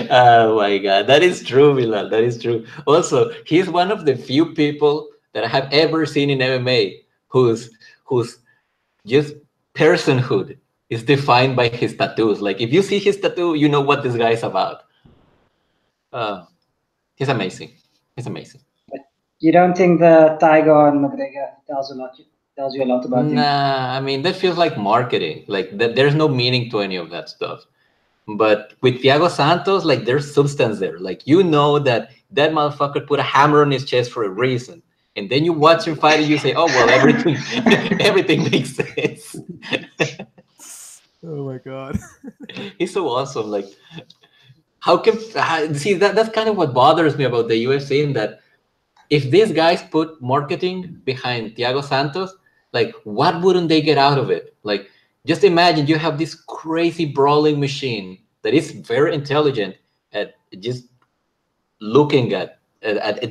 Oh my God, that is true, Milan. That is true. Also, he's one of the few people that I have ever seen in MMA whose just personhood is defined by his tattoos. Like, if you see his tattoo, you know what this guy is about. He's amazing. He's amazing. But you don't think the Tiger and McGregor tells you a lot about him? Nah, I mean, that feels like marketing. Like, there's no meaning to any of that stuff. But with Thiago Santos, like, there's substance there. Like, you know that motherfucker put a hammer on his chest for a reason. And then you watch him fight and you say, oh, well, everything makes sense. Oh, my God. He's so awesome. Like, how can... see, that's kind of what bothers me about the UFC, in that if these guys put marketing behind Thiago Santos, like, what wouldn't they get out of it? Like, just imagine you have this crazy brawling machine that is very intelligent at just looking at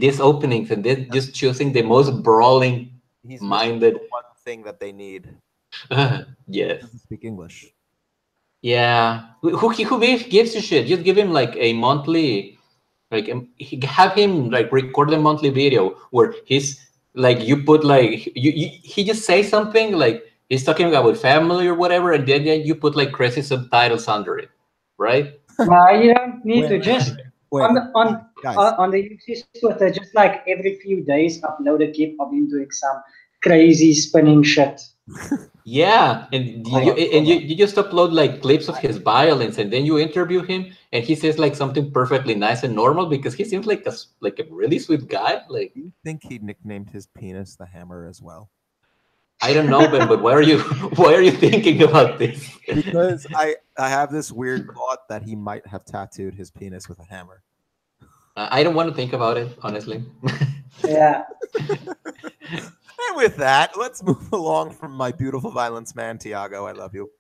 these openings and then just choosing the most brawling-minded. One thing that they need. Yes. He doesn't speak English. Yeah. Who gives a shit? Just give him, like, a monthly, like, have him, like, record a monthly video where he's, like, you put, like, he just says something, like, he's talking about family or whatever, and then you put, like, crazy subtitles under it, right? No, you don't need to. Just on the UFC's Twitter, just like every few days, upload a clip of him doing some crazy spinning shit. Yeah, and you just upload, like, clips of his violence, and then you interview him, and he says, like, something perfectly nice and normal because he seems like a really sweet guy. Like, do you think he nicknamed his penis the Hammer as well? I don't know, Ben, but why are you thinking about this? Because I have this weird thought that he might have tattooed his penis with a hammer. I don't want to think about it, honestly. Yeah. And with that, let's move along from my beautiful violence man, Thiago. I love you.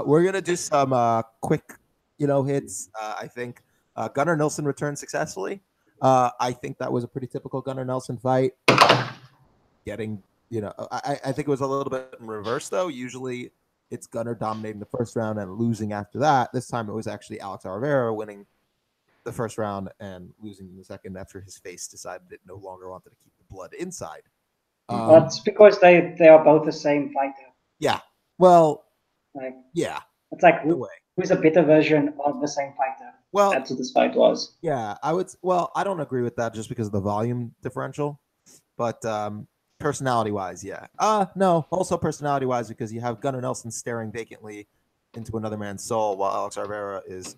We're gonna do some quick, hits. I think Gunnar Nelson returned successfully. I think that was a pretty typical Gunnar Nelson fight. Getting, I think it was a little bit in reverse though. Usually, it's Gunnar dominating the first round and losing after that. This time, it was actually Alex Oliveira winning the first round and losing in the second after his face decided it no longer wanted to keep the blood inside. That's because they are both the same fighter. Yeah. Well, Like, yeah. it's like who's a better version of the same fighter? Well, that's what this fight was. Yeah, I don't agree with that just because of the volume differential, but personality-wise, yeah. No, also personality-wise because you have Gunnar Nelson staring vacantly into another man's soul while Alex Oliveira is,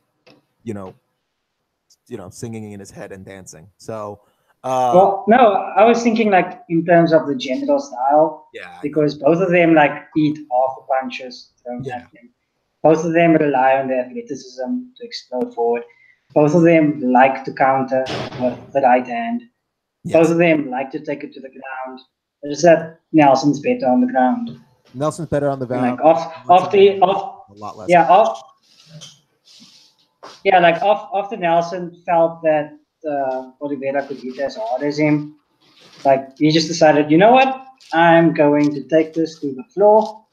singing in his head and dancing. So, well, no, I was thinking like in terms of the general style. Yeah. Because both of them like eat off the punches thrown at them. Both of them rely on their athleticism to explode forward. Both of them like to counter with the right hand. Yes. Both of them like to take it to the ground. It's just that Nelson's better on the ground. Nelson's better on the ground. Like after Nelson felt that Oliveira could hit as hard as him, like he just decided, you know what? I'm going to take this to the floor,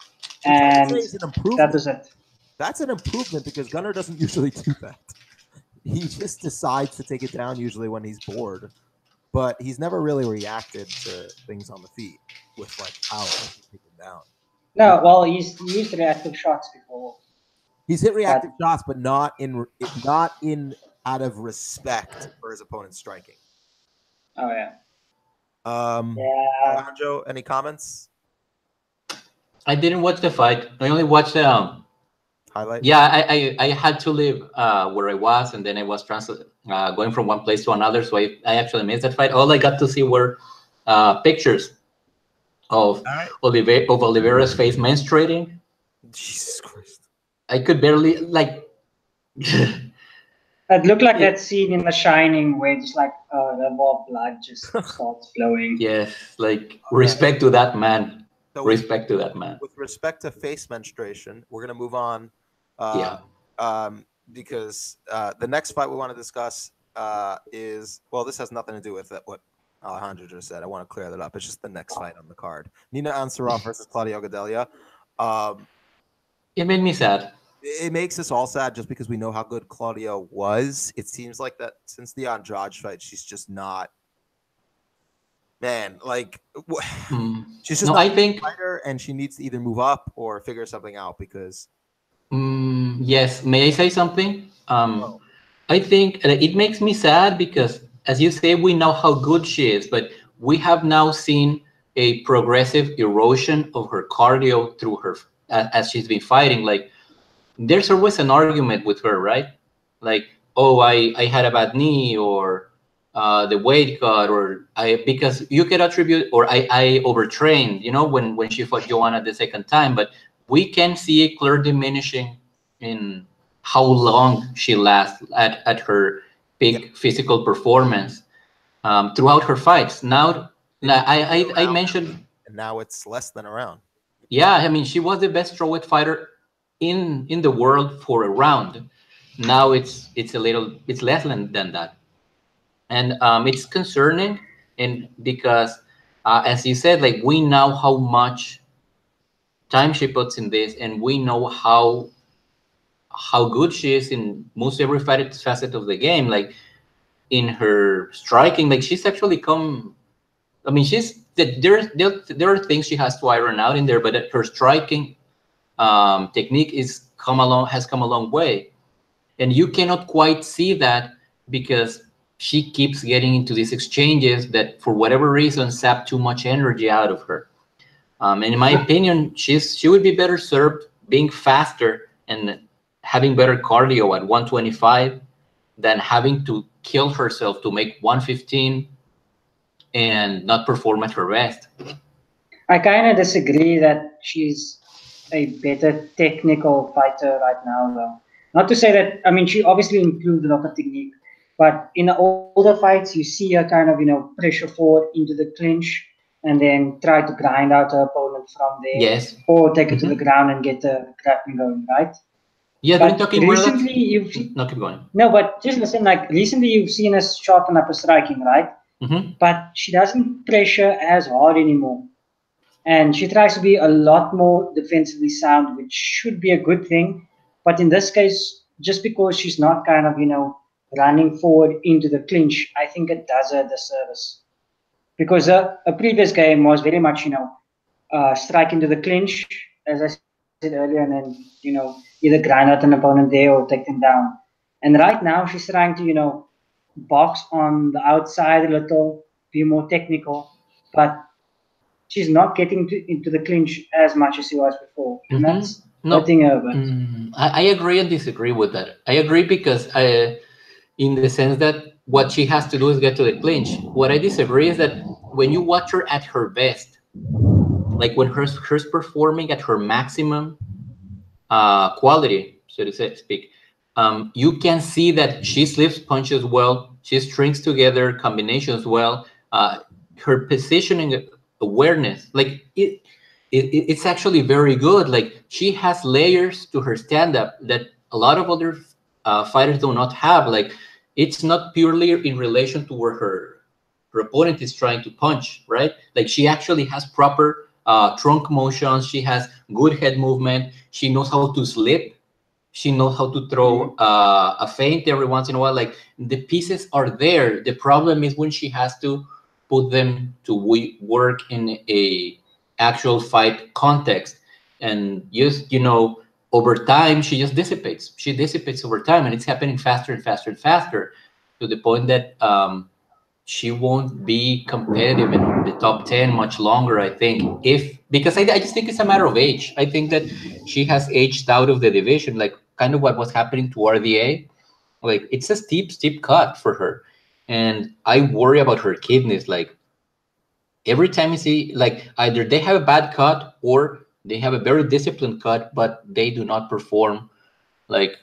and that was it. That's an improvement because Gunnar doesn't usually do that. He just decides to take it down usually when he's bored, but he's never really reacted to things on the feet with like power to take him down. No, well, he's used reactive shots before. He's hit reactive shots, but not in out of respect for his opponent's striking. Oh yeah. Alejandro, any comments? I didn't watch the fight. I only watched the highlight. Yeah, I had to leave where I was, and then I was going from one place to another. So I actually missed that fight. All I got to see were pictures of Oliveira's face menstruating. Jesus Christ! I could barely like. It looked like that scene in The Shining where just like the more blood just starts flowing. Yes, like respect to that man. So respect to that man. With respect to face menstruation, we're gonna move on. Because the next fight we want to discuss is this has nothing to do with what Alejandro just said. I want to clear that up. It's just the next fight on the card: Nina Ansaroff versus Claudia Gadelha. It made me sad. It makes us all sad just because we know how good Claudia was. It seems like that since the Andrade fight, she's just not. Man, like she's just not a fighter, and she needs to either move up or figure something out because. Yes, may I say something? I think it makes me sad because, as you say, we know how good she is, but we have now seen a progressive erosion of her cardio through her as she's been fighting. Like, there's always an argument with her, right? Like, oh, I had a bad knee, or the weight cut, or because you could attribute, or I overtrained, when she fought Joanna the second time, but we can see a clear diminishing in how long she lasts at her peak physical performance throughout her fights. Now, I mentioned, and now it's less than a round. Yeah, I mean, she was the best strawweight fighter in the world for a round. Now it's less than that, and it's concerning, and because as you said, like, we know how much time she puts in this, and we know how good she is in most every facet of the game. Like, in her striking, like, she's actually come. I mean, there are things she has to iron out in there, but her striking technique has come a long way, and you cannot quite see that because she keeps getting into these exchanges that, for whatever reason, sap too much energy out of her. And in my opinion, she would be better served being faster and having better cardio at 125 than having to kill herself to make 115 and not perform at her best. I kind of disagree that she's a better technical fighter right now, though. Not to say that, I mean, she obviously improved a lot of technique, but in the older fights, you see her kind of, pressure forward into the clinch and then try to grind out her opponent from there, Yes. or take it to the ground and get the grappling going, right? Yeah, But talking more like... recently, No, keep going. no, but just listen, like recently you've seen us sharpen up her striking, right? But she doesn't pressure as hard anymore. And she tries to be a lot more defensively sound, which should be a good thing. But in this case, just because she's not kind of, running forward into the clinch, I think it does her a disservice. Because a previous game was very much, strike into the clinch, as I said earlier, and then, either grind out an opponent there or take them down. And right now she's trying to, box on the outside a little, be more technical, but she's not getting into the clinch as much as she was before. And that's hurting her. I agree and disagree with that. I agree because in the sense that what she has to do is get to the clinch. What I disagree is that when you watch her at her best, like when her's performing at her maximum quality, so to speak, you can see that she slips punches well, she strings together combinations well, her positioning awareness, like it's actually very good. Like she has layers to her stand-up that a lot of other fighters do not have. Like it's not purely in relation to where her opponent is trying to punch, right? Like she actually has proper trunk motions. She has good head movement. She knows how to slip. She knows how to throw a feint every once in a while. Like the pieces are there. The problem is when she has to put them to work in a actual fight context, and just over time she just dissipates. She dissipates over time, and it's happening faster and faster and faster, to the point that she won't be competitive in the top 10 much longer, I think. Because I just think it's a matter of age. I think that she has aged out of the division, like kind of what was happening to RDA. Like it's a steep cut for her. And I worry about her kidneys. Like every time you see, like either they have a bad cut or they have a very disciplined cut, but they do not perform. Like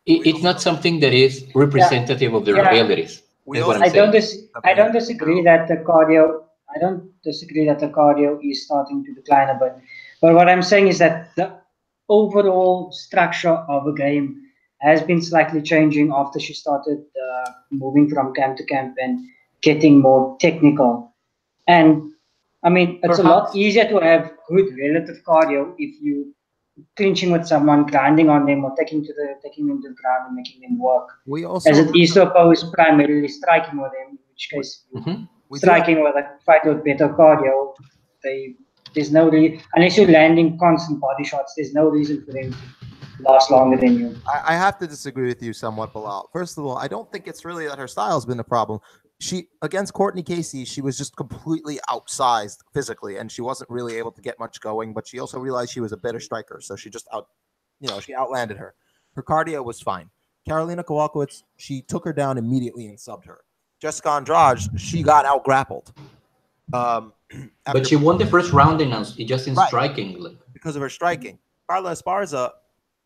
it's not something that is representative of their abilities. I don't disagree that the cardio. I don't disagree that the cardio is starting to decline a bit. But what I'm saying is that the overall structure of a game has been slightly changing after she started moving from camp to camp and getting more technical. And I mean, it's a lot easier to have good relative cardio if you clinching with someone, grinding on them, or taking them to the ground and making them work. As it is to oppose primarily striking with them, in which case striking with a fighter with better cardio, there's no unless you're landing constant body shots, there's no reason for them to last longer than you. I have to disagree with you somewhat, Bilal. First of all, I don't think it's really that her style has been the problem. She, against Courtney Casey, she was just completely outsized physically, and she wasn't really able to get much going, but she also realized she was a better striker, so she just she outlanded her. Her cardio was fine. Karolina Kowalkiewicz, she took her down immediately and subbed her. Jessica Andrade, she got out-grappled. But she won the first round in striking. Because of her striking. Carla Esparza,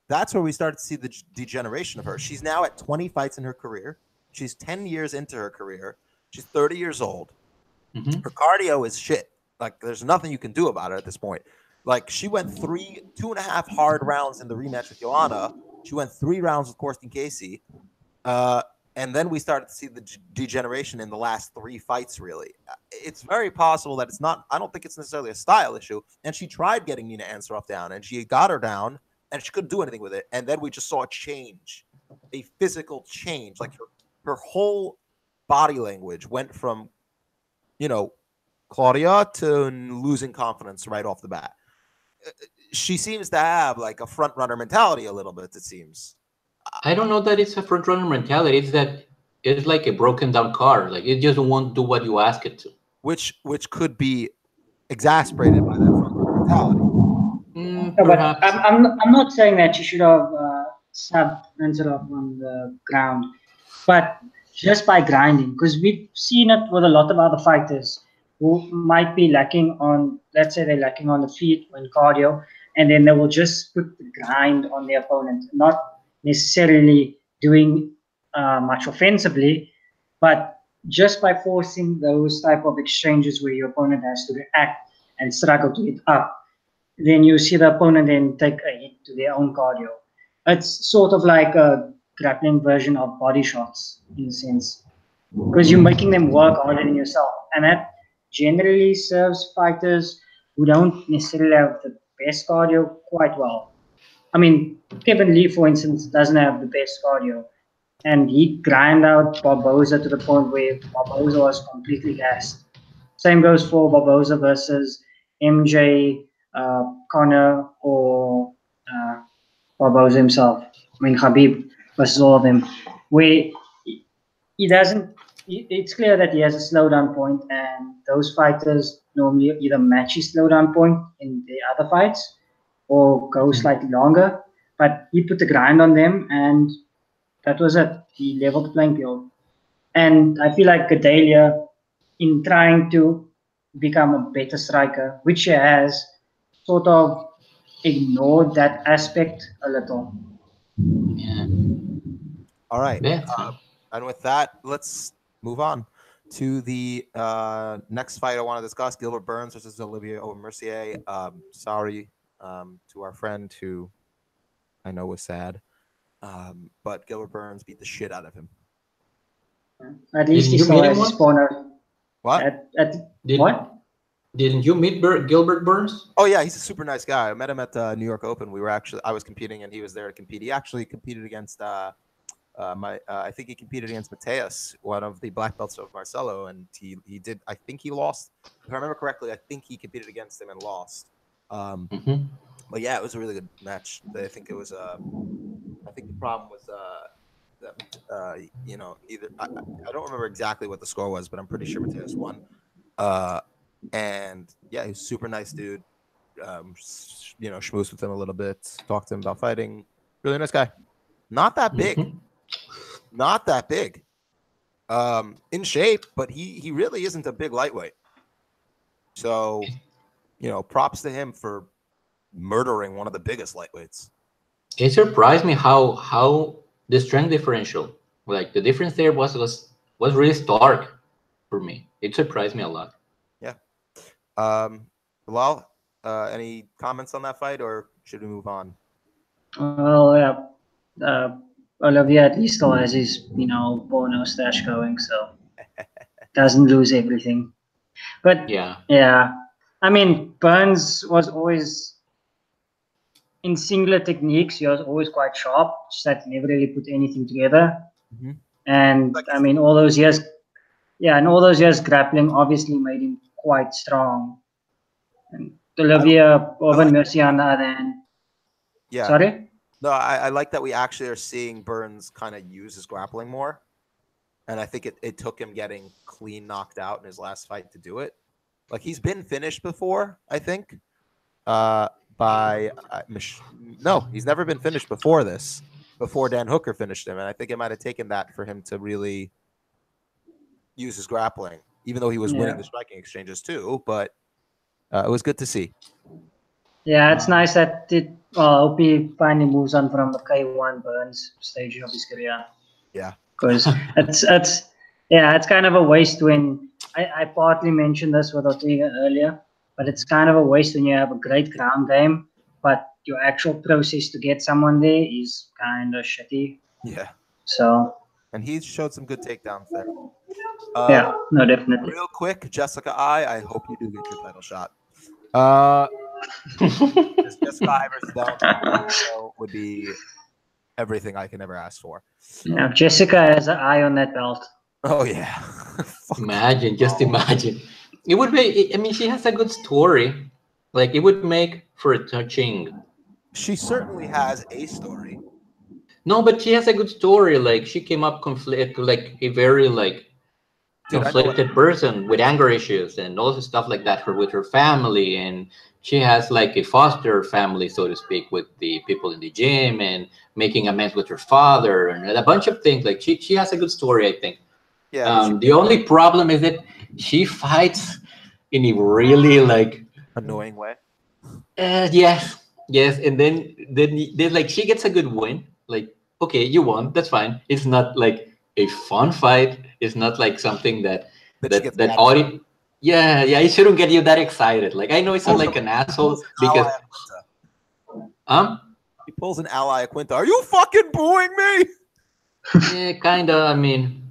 that's where we started to see the degeneration of her. She's now at 20 fights in her career. She's 10 years into her career. She's 30 years old. Her cardio is shit. Like, there's nothing you can do about it at this point. Like, she went 2.5 hard rounds in the rematch with Joanna. She went 3 rounds with Courtney Casey. And then we started to see the degeneration in the last 3 fights, really. It's very possible that it's not, I don't think it's necessarily a style issue. And she tried getting Nina Ansaroff down, and she got her down, and she couldn't do anything with it. And then we just saw a change, a physical change. Like, her whole body language went from, Claudia to losing confidence right off the bat. She seems to have like a front runner mentality a little bit, it seems. I don't know that it's a front runner mentality. It's that it's like a broken down car. Like it just won't do what you ask it to. Which could be exasperated by that front runner mentality. But I'm not saying that she should have subbed Ansaroff on the ground, but just by grinding, because we've seen it with a lot of other fighters. who might be lacking on, let's say they're lacking on the feet or in cardio, and then they will just put the grind on the opponent, not necessarily doing much offensively, but just by forcing those type of exchanges where your opponent has to react and struggle to get up, then you see the opponent then take a hit to their own cardio. It's sort of like a grappling version of body shots in a sense, because you're making them work harder than yourself, and that generally serves fighters who don't necessarily have the best cardio quite well. I mean, Kevin Lee, for instance, doesn't have the best cardio, and he grind out Barboza to the point where Barboza was completely gassed. Same goes for Barboza versus MJ, Connor, or Barboza himself. I mean, Khabib versus all of them, where he doesn't. It's clear that he has a slowdown point, and those fighters normally either match his slowdown point in the other fights or go slightly longer. But he put the grind on them, and that was it. He leveled the playing field. And I feel like Gedalia, in trying to become a better striker, which he has, sort of ignored that aspect a little. Yeah. All right. Yeah. And with that, let's move on to the next fight I want to discuss: Gilbert Burns versus Olivier Mercier. Sorry to our friend who I know was sad, but Gilbert Burns beat the shit out of him. At least he Didn't you still meet has him his corner. What? What? Didn't you meet Gilbert Burns? Oh yeah, he's a super nice guy. I met him at the New York Open. I was competing and he was there to compete. He actually competed against I think he competed against Mateus, one of the black belts of Marcelo, and he did. I think he lost. If I remember correctly, I think he competed against him and lost. But yeah, it was a really good match. I think it was. I think the problem was that either I don't remember exactly what the score was, but I'm pretty sure Mateus won. And yeah, he's a super nice dude. Schmoozed with him a little bit, talked to him about fighting. Really nice guy. Not that big. Not that big. In shape, but he really isn't a big lightweight. So, props to him for murdering one of the biggest lightweights. It surprised me how the strength differential, like the difference there was really stark for me. It surprised me a lot. Yeah. Bilal, any comments on that fight, or should we move on? Well, yeah. Olivier at least still has his, Bono stash going, so doesn't lose everything. But yeah. I mean, Burns was always in singular techniques. He was always quite sharp, just that he never really put anything together. And I mean, all those years grappling obviously made him quite strong. And Olivier over Mercier on the other hand. Yeah. Sorry? No, I like that we actually are seeing Burns kind of use his grappling more. And I think it took him getting clean knocked out in his last fight to do it. Like, he's been finished before, I think. No, he's never been finished before this, before Dan Hooker finished him. And I think it might have taken that for him to really use his grappling, even though he was winning the striking exchanges too. But it was good to see. Yeah, it's nice that I hope he finally moves on from the K1 Burns stage of his career. Yeah. Because it's kind of a waste when I partly mentioned this with Ortega earlier, but it's kind of a waste when you have a great ground game, but your actual process to get someone there is kind of shitty. Yeah. So. And he showed some good takedowns there. Yeah, no, definitely. Real quick, Jessica I hope you do get your title shot. Jessica I versus Valentina would be everything I can ever ask for. Yeah, Jessica has an eye on that belt. Oh yeah. Imagine. It would be. I mean, she has a good story. Like, it would make for a touching. She certainly has a story. No, but she has a good story. Like, she came up like a very conflicted person with anger issues and all this stuff like that. With her family, and she has like a foster family, so to speak, with the people in the gym and making amends with her father and a bunch of things. Like, she has a good story, I think. Yeah. The only problem is that she fights in a really like annoying way. yes, and then like she gets a good win. Like, okay, you won, that's fine. It's not like a fun fight. It's not like something that She gets mad. audience. Yeah, it shouldn't get you that excited. Like, I know it's not like an asshole because he pulls an ally Quinta. Are you fucking booing me? yeah, kinda. I mean,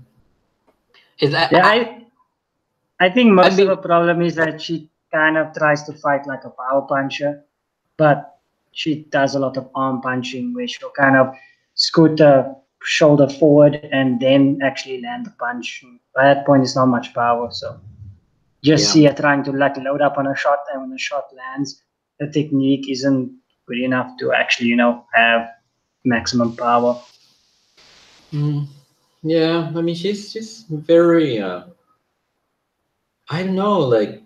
I think most of the problem is that she kind of tries to fight like a power puncher, but she does a lot of arm punching where she'll kind of scoot the shoulder forward and then actually land the punch. By that point, it's not much power, so just see her trying to like load up on a shot, and when the shot lands, the technique isn't good enough to actually, have maximum power. Yeah, I mean, she's very I don't know, like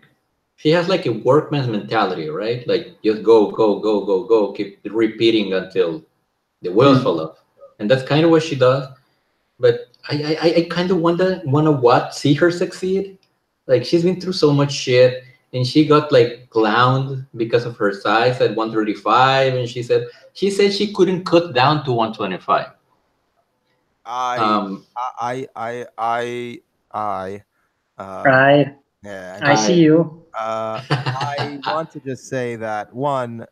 she has like a workman's mentality, right? Like just go, keep repeating until the wheels fall off, and that's kind of what she does. But I kind of wanna see her succeed. Like, she's been through so much shit, and she got like clowned because of her size at 135, and she said she couldn't cut down to 125. I see you. I want to just say that one,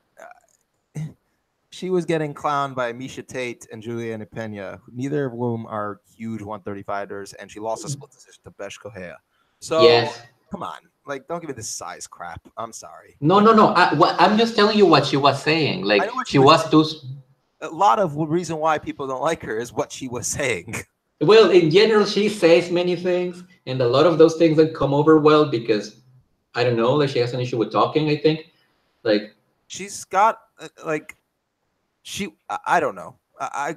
she was getting clowned by Misha Tate and Juliana Pena, neither of whom are huge 135ers, and she lost a split decision to Besh Kohea. So come on, like, don't give me this size crap. I'm sorry. No. I'm just telling you what she was saying. Like, she was too. A lot of the reason why people don't like her is what she was saying. Well, in general, she says many things, and a lot of those things don't come over well because, I don't know, like she has an issue with talking, I think. Like, she's got I don't know. I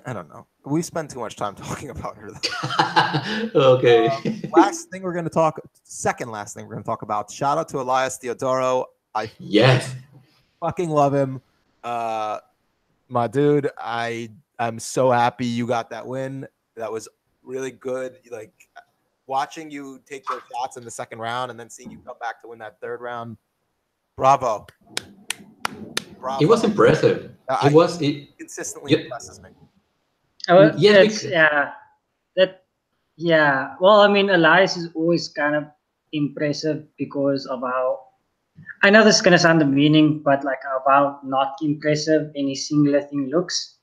don't know. We spend too much time talking about her, though. Okay. Second last thing we're going to talk about. Shout out to Elias Theodoro. I fucking love him. My dude, I'm so happy you got that win. That was really good. Like, watching you take those shots in the second round and then seeing you come back to win that third round. Bravo. It was impressive. It consistently impresses me. Well, I mean, Elias is always kind of impressive because of how, I know this is gonna sound demeaning, but like how not impressive any singular thing looks,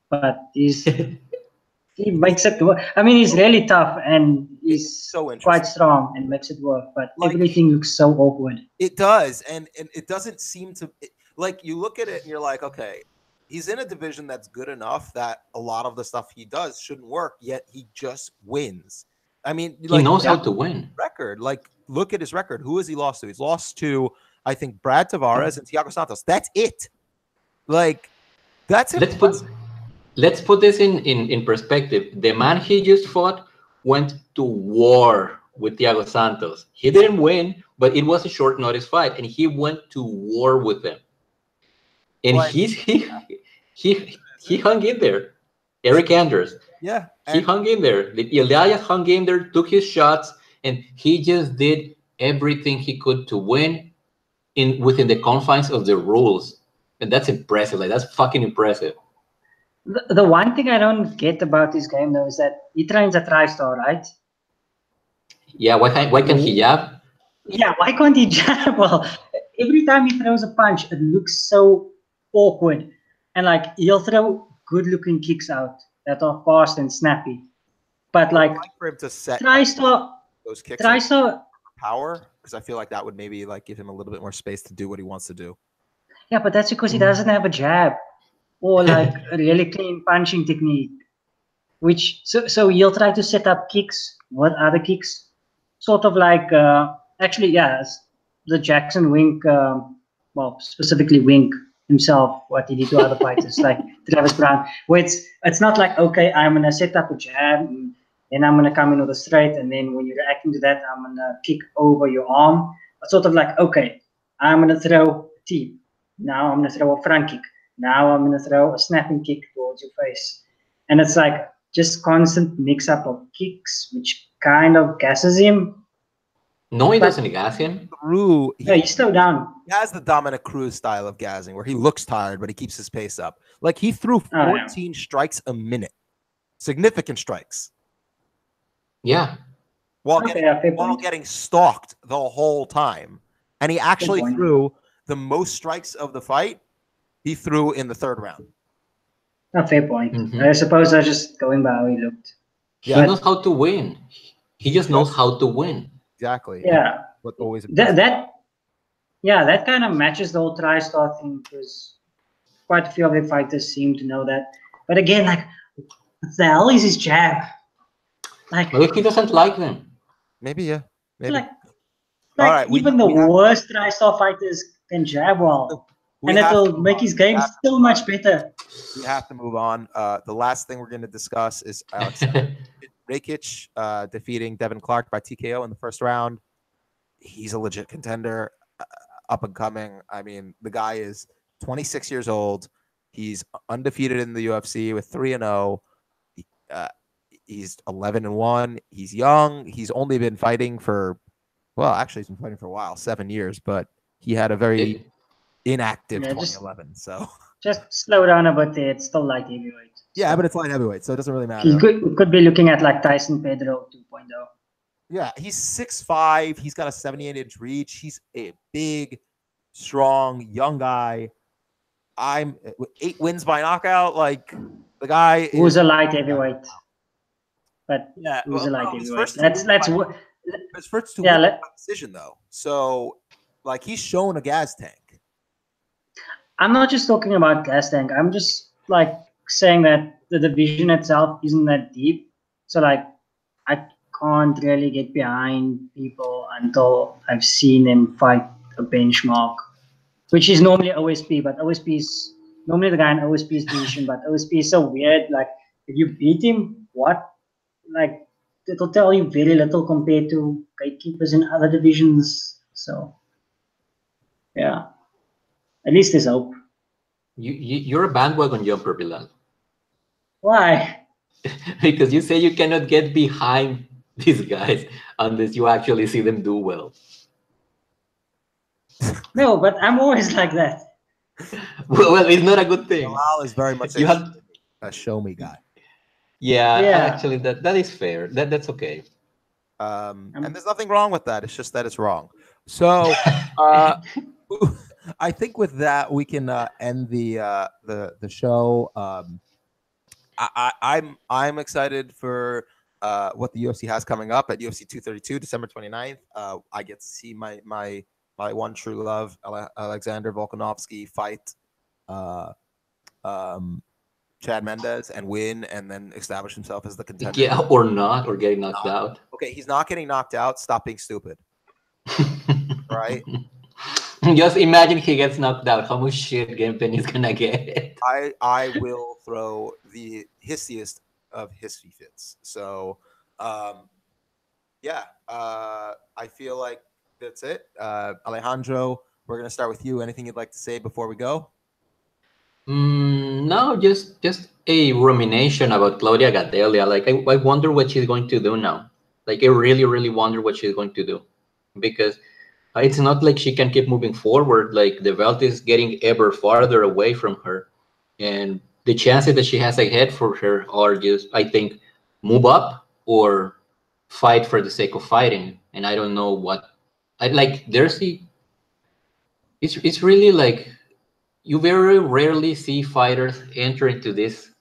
but he makes it work. I mean, he's really tough and he's so quite strong and makes it work, but like, everything looks so awkward. It does, and it doesn't seem to, like, you look at it and you're like, okay, he's in a division that's good enough that a lot of the stuff he does shouldn't work, yet he just wins. I mean, he knows how to win. Record, like, look at his record. Who has he lost to? He's lost to, I think, Brad Tavares and Thiago Santos. That's it. Like, that's it. Let's put this in perspective. The man he just fought went to war with Thiago Santos. He didn't win, but it was a short notice fight, and he went to war with him. And he hung in there. Eric Anders. Yeah. He hung in there. Elias hung in there, took his shots, and he just did everything he could to win within the confines of the rules. And that's impressive. Like, that's fucking impressive. The one thing I don't get about this game, though, is that he trains a TriStar, right? Yeah, why can't he jab? Yeah, why can't he jab? Well, every time he throws a punch, it looks so awkward. And, like, he'll throw good-looking kicks out that are fast and snappy. But, like for him to set TriStar, those kicks power, because I feel like that would maybe, like, give him a little bit more space to do what he wants to do. Yeah, but that's because he doesn't have a jab or like a really clean punching technique. Which so he'll try to set up kicks with other kicks, sort of like the Jackson Wink, well, specifically Wink himself, what he did to other fighters like Travis Brown, where it's not like, okay, I'm gonna set up a jab and then I'm gonna come in with a straight, and then when you're reacting to that, I'm gonna kick over your arm. It's sort of like, okay, I'm gonna throw a tee. Now I'm gonna throw a front kick. Now I'm gonna throw a snapping kick towards your face. And it's like just constant mix up of kicks, which kind of gasses him. No, he doesn't gas him. He's still down. He has the Dominic Cruz style of gassing where he looks tired, but he keeps his pace up. Like he threw 14 strikes a minute. Significant strikes. Yeah. While getting stalked the whole time. And he actually threw the most strikes of the fight. He threw in the third round. A fair point. I suppose I was just going by how he looked. Yeah. He knows how to win. He just knows how to win. Exactly. Yeah. What always that kind of matches the whole TriStar thing because quite a few of the fighters seem to know that. But again, like, what the hell is his jab? Like, maybe he doesn't like them. Maybe, yeah. Maybe. Like all right, even the worst TriStar fighters can jab well. And it'll make his game so much better. We have to move on. The last thing we're going to discuss is Alexander Jedrzejczyk defeating Devin Clark by TKO in the first round. He's a legit contender, up and coming. I mean, the guy is 26 years old. He's undefeated in the UFC with 3-0. He's 11-1. He's young. He's only been fighting for, well, actually, he's been fighting for a while, 7 years, but he had a very inactive 2011. So just slow down a bit there. It's still light heavyweight. Yeah, but it's light heavyweight, so it doesn't really matter. He could be looking at like Tyson Pedro 2.0. Yeah, he's 6'5". He's got a 78-inch reach. He's a big, strong, young guy. I'm 8 wins by knockout. Like the guy who's a light heavyweight. But yeah, who's a light heavyweight? Let's his first 2 wins by decision though. So like he's shown a gas tank. I'm not just talking about gas tank. I'm just like saying that the division itself isn't that deep. So like I can't really get behind people until I've seen them fight a benchmark, which is normally OSP, but OSP is normally the guy in OSP's position, but OSP is so weird. Like if you beat him, what? Like it'll tell you very little compared to gatekeepers in other divisions. So yeah, at least there's hope. You're a bandwagon jumper, Bilal. Why? Because you say you cannot get behind these guys unless you actually see them do well. No, but I'm always like that. Well, it's not a good thing. Bilal is very much a show me guy. Yeah, actually, that is fair. That's okay. And there's nothing wrong with that. It's just that it's wrong. So I think with that we can end the show. I'm excited for what the UFC has coming up at UFC 232, December 29th. I get to see my one true love, Alexander Volkanovski, fight Chad Mendes and win, and then establish himself as the contender. Yeah, or not, or getting knocked out. Okay, he's not getting knocked out. Stop being stupid. Right? Just imagine he gets knocked out. How much shit game plan he's gonna get? I will throw the hissiest of hissy fits. So, I feel like that's it. Alejandro, we're gonna start with you. Anything you'd like to say before we go? No, just a rumination about Claudia Gadelha. Like I wonder what she's going to do now. Like I really, really wonder what she's going to do, because it's not like she can keep moving forward. Like the belt is getting ever farther away from her, and the chances that she has ahead for her are just, I think, move up or fight for the sake of fighting. And I don't know what I like. It's really like you very rarely see fighters enter into this.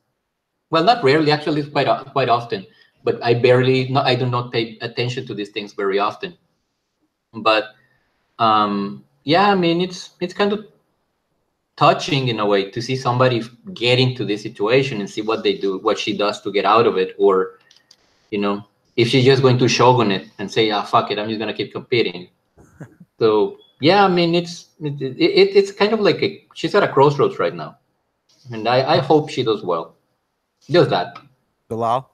Well, not rarely, actually, it's quite often. But I do not pay attention to these things very often. But yeah, I mean, it's kind of touching in a way to see somebody get into this situation and see what they do, what she does to get out of it, or if she's just going to shogun it and say, fuck it, I'm just gonna keep competing. So yeah, I mean, it's kind of like she's at a crossroads right now, and I hope she does well. Just that. Bilal,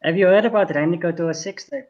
have you heard about Randy Couture's sex tape?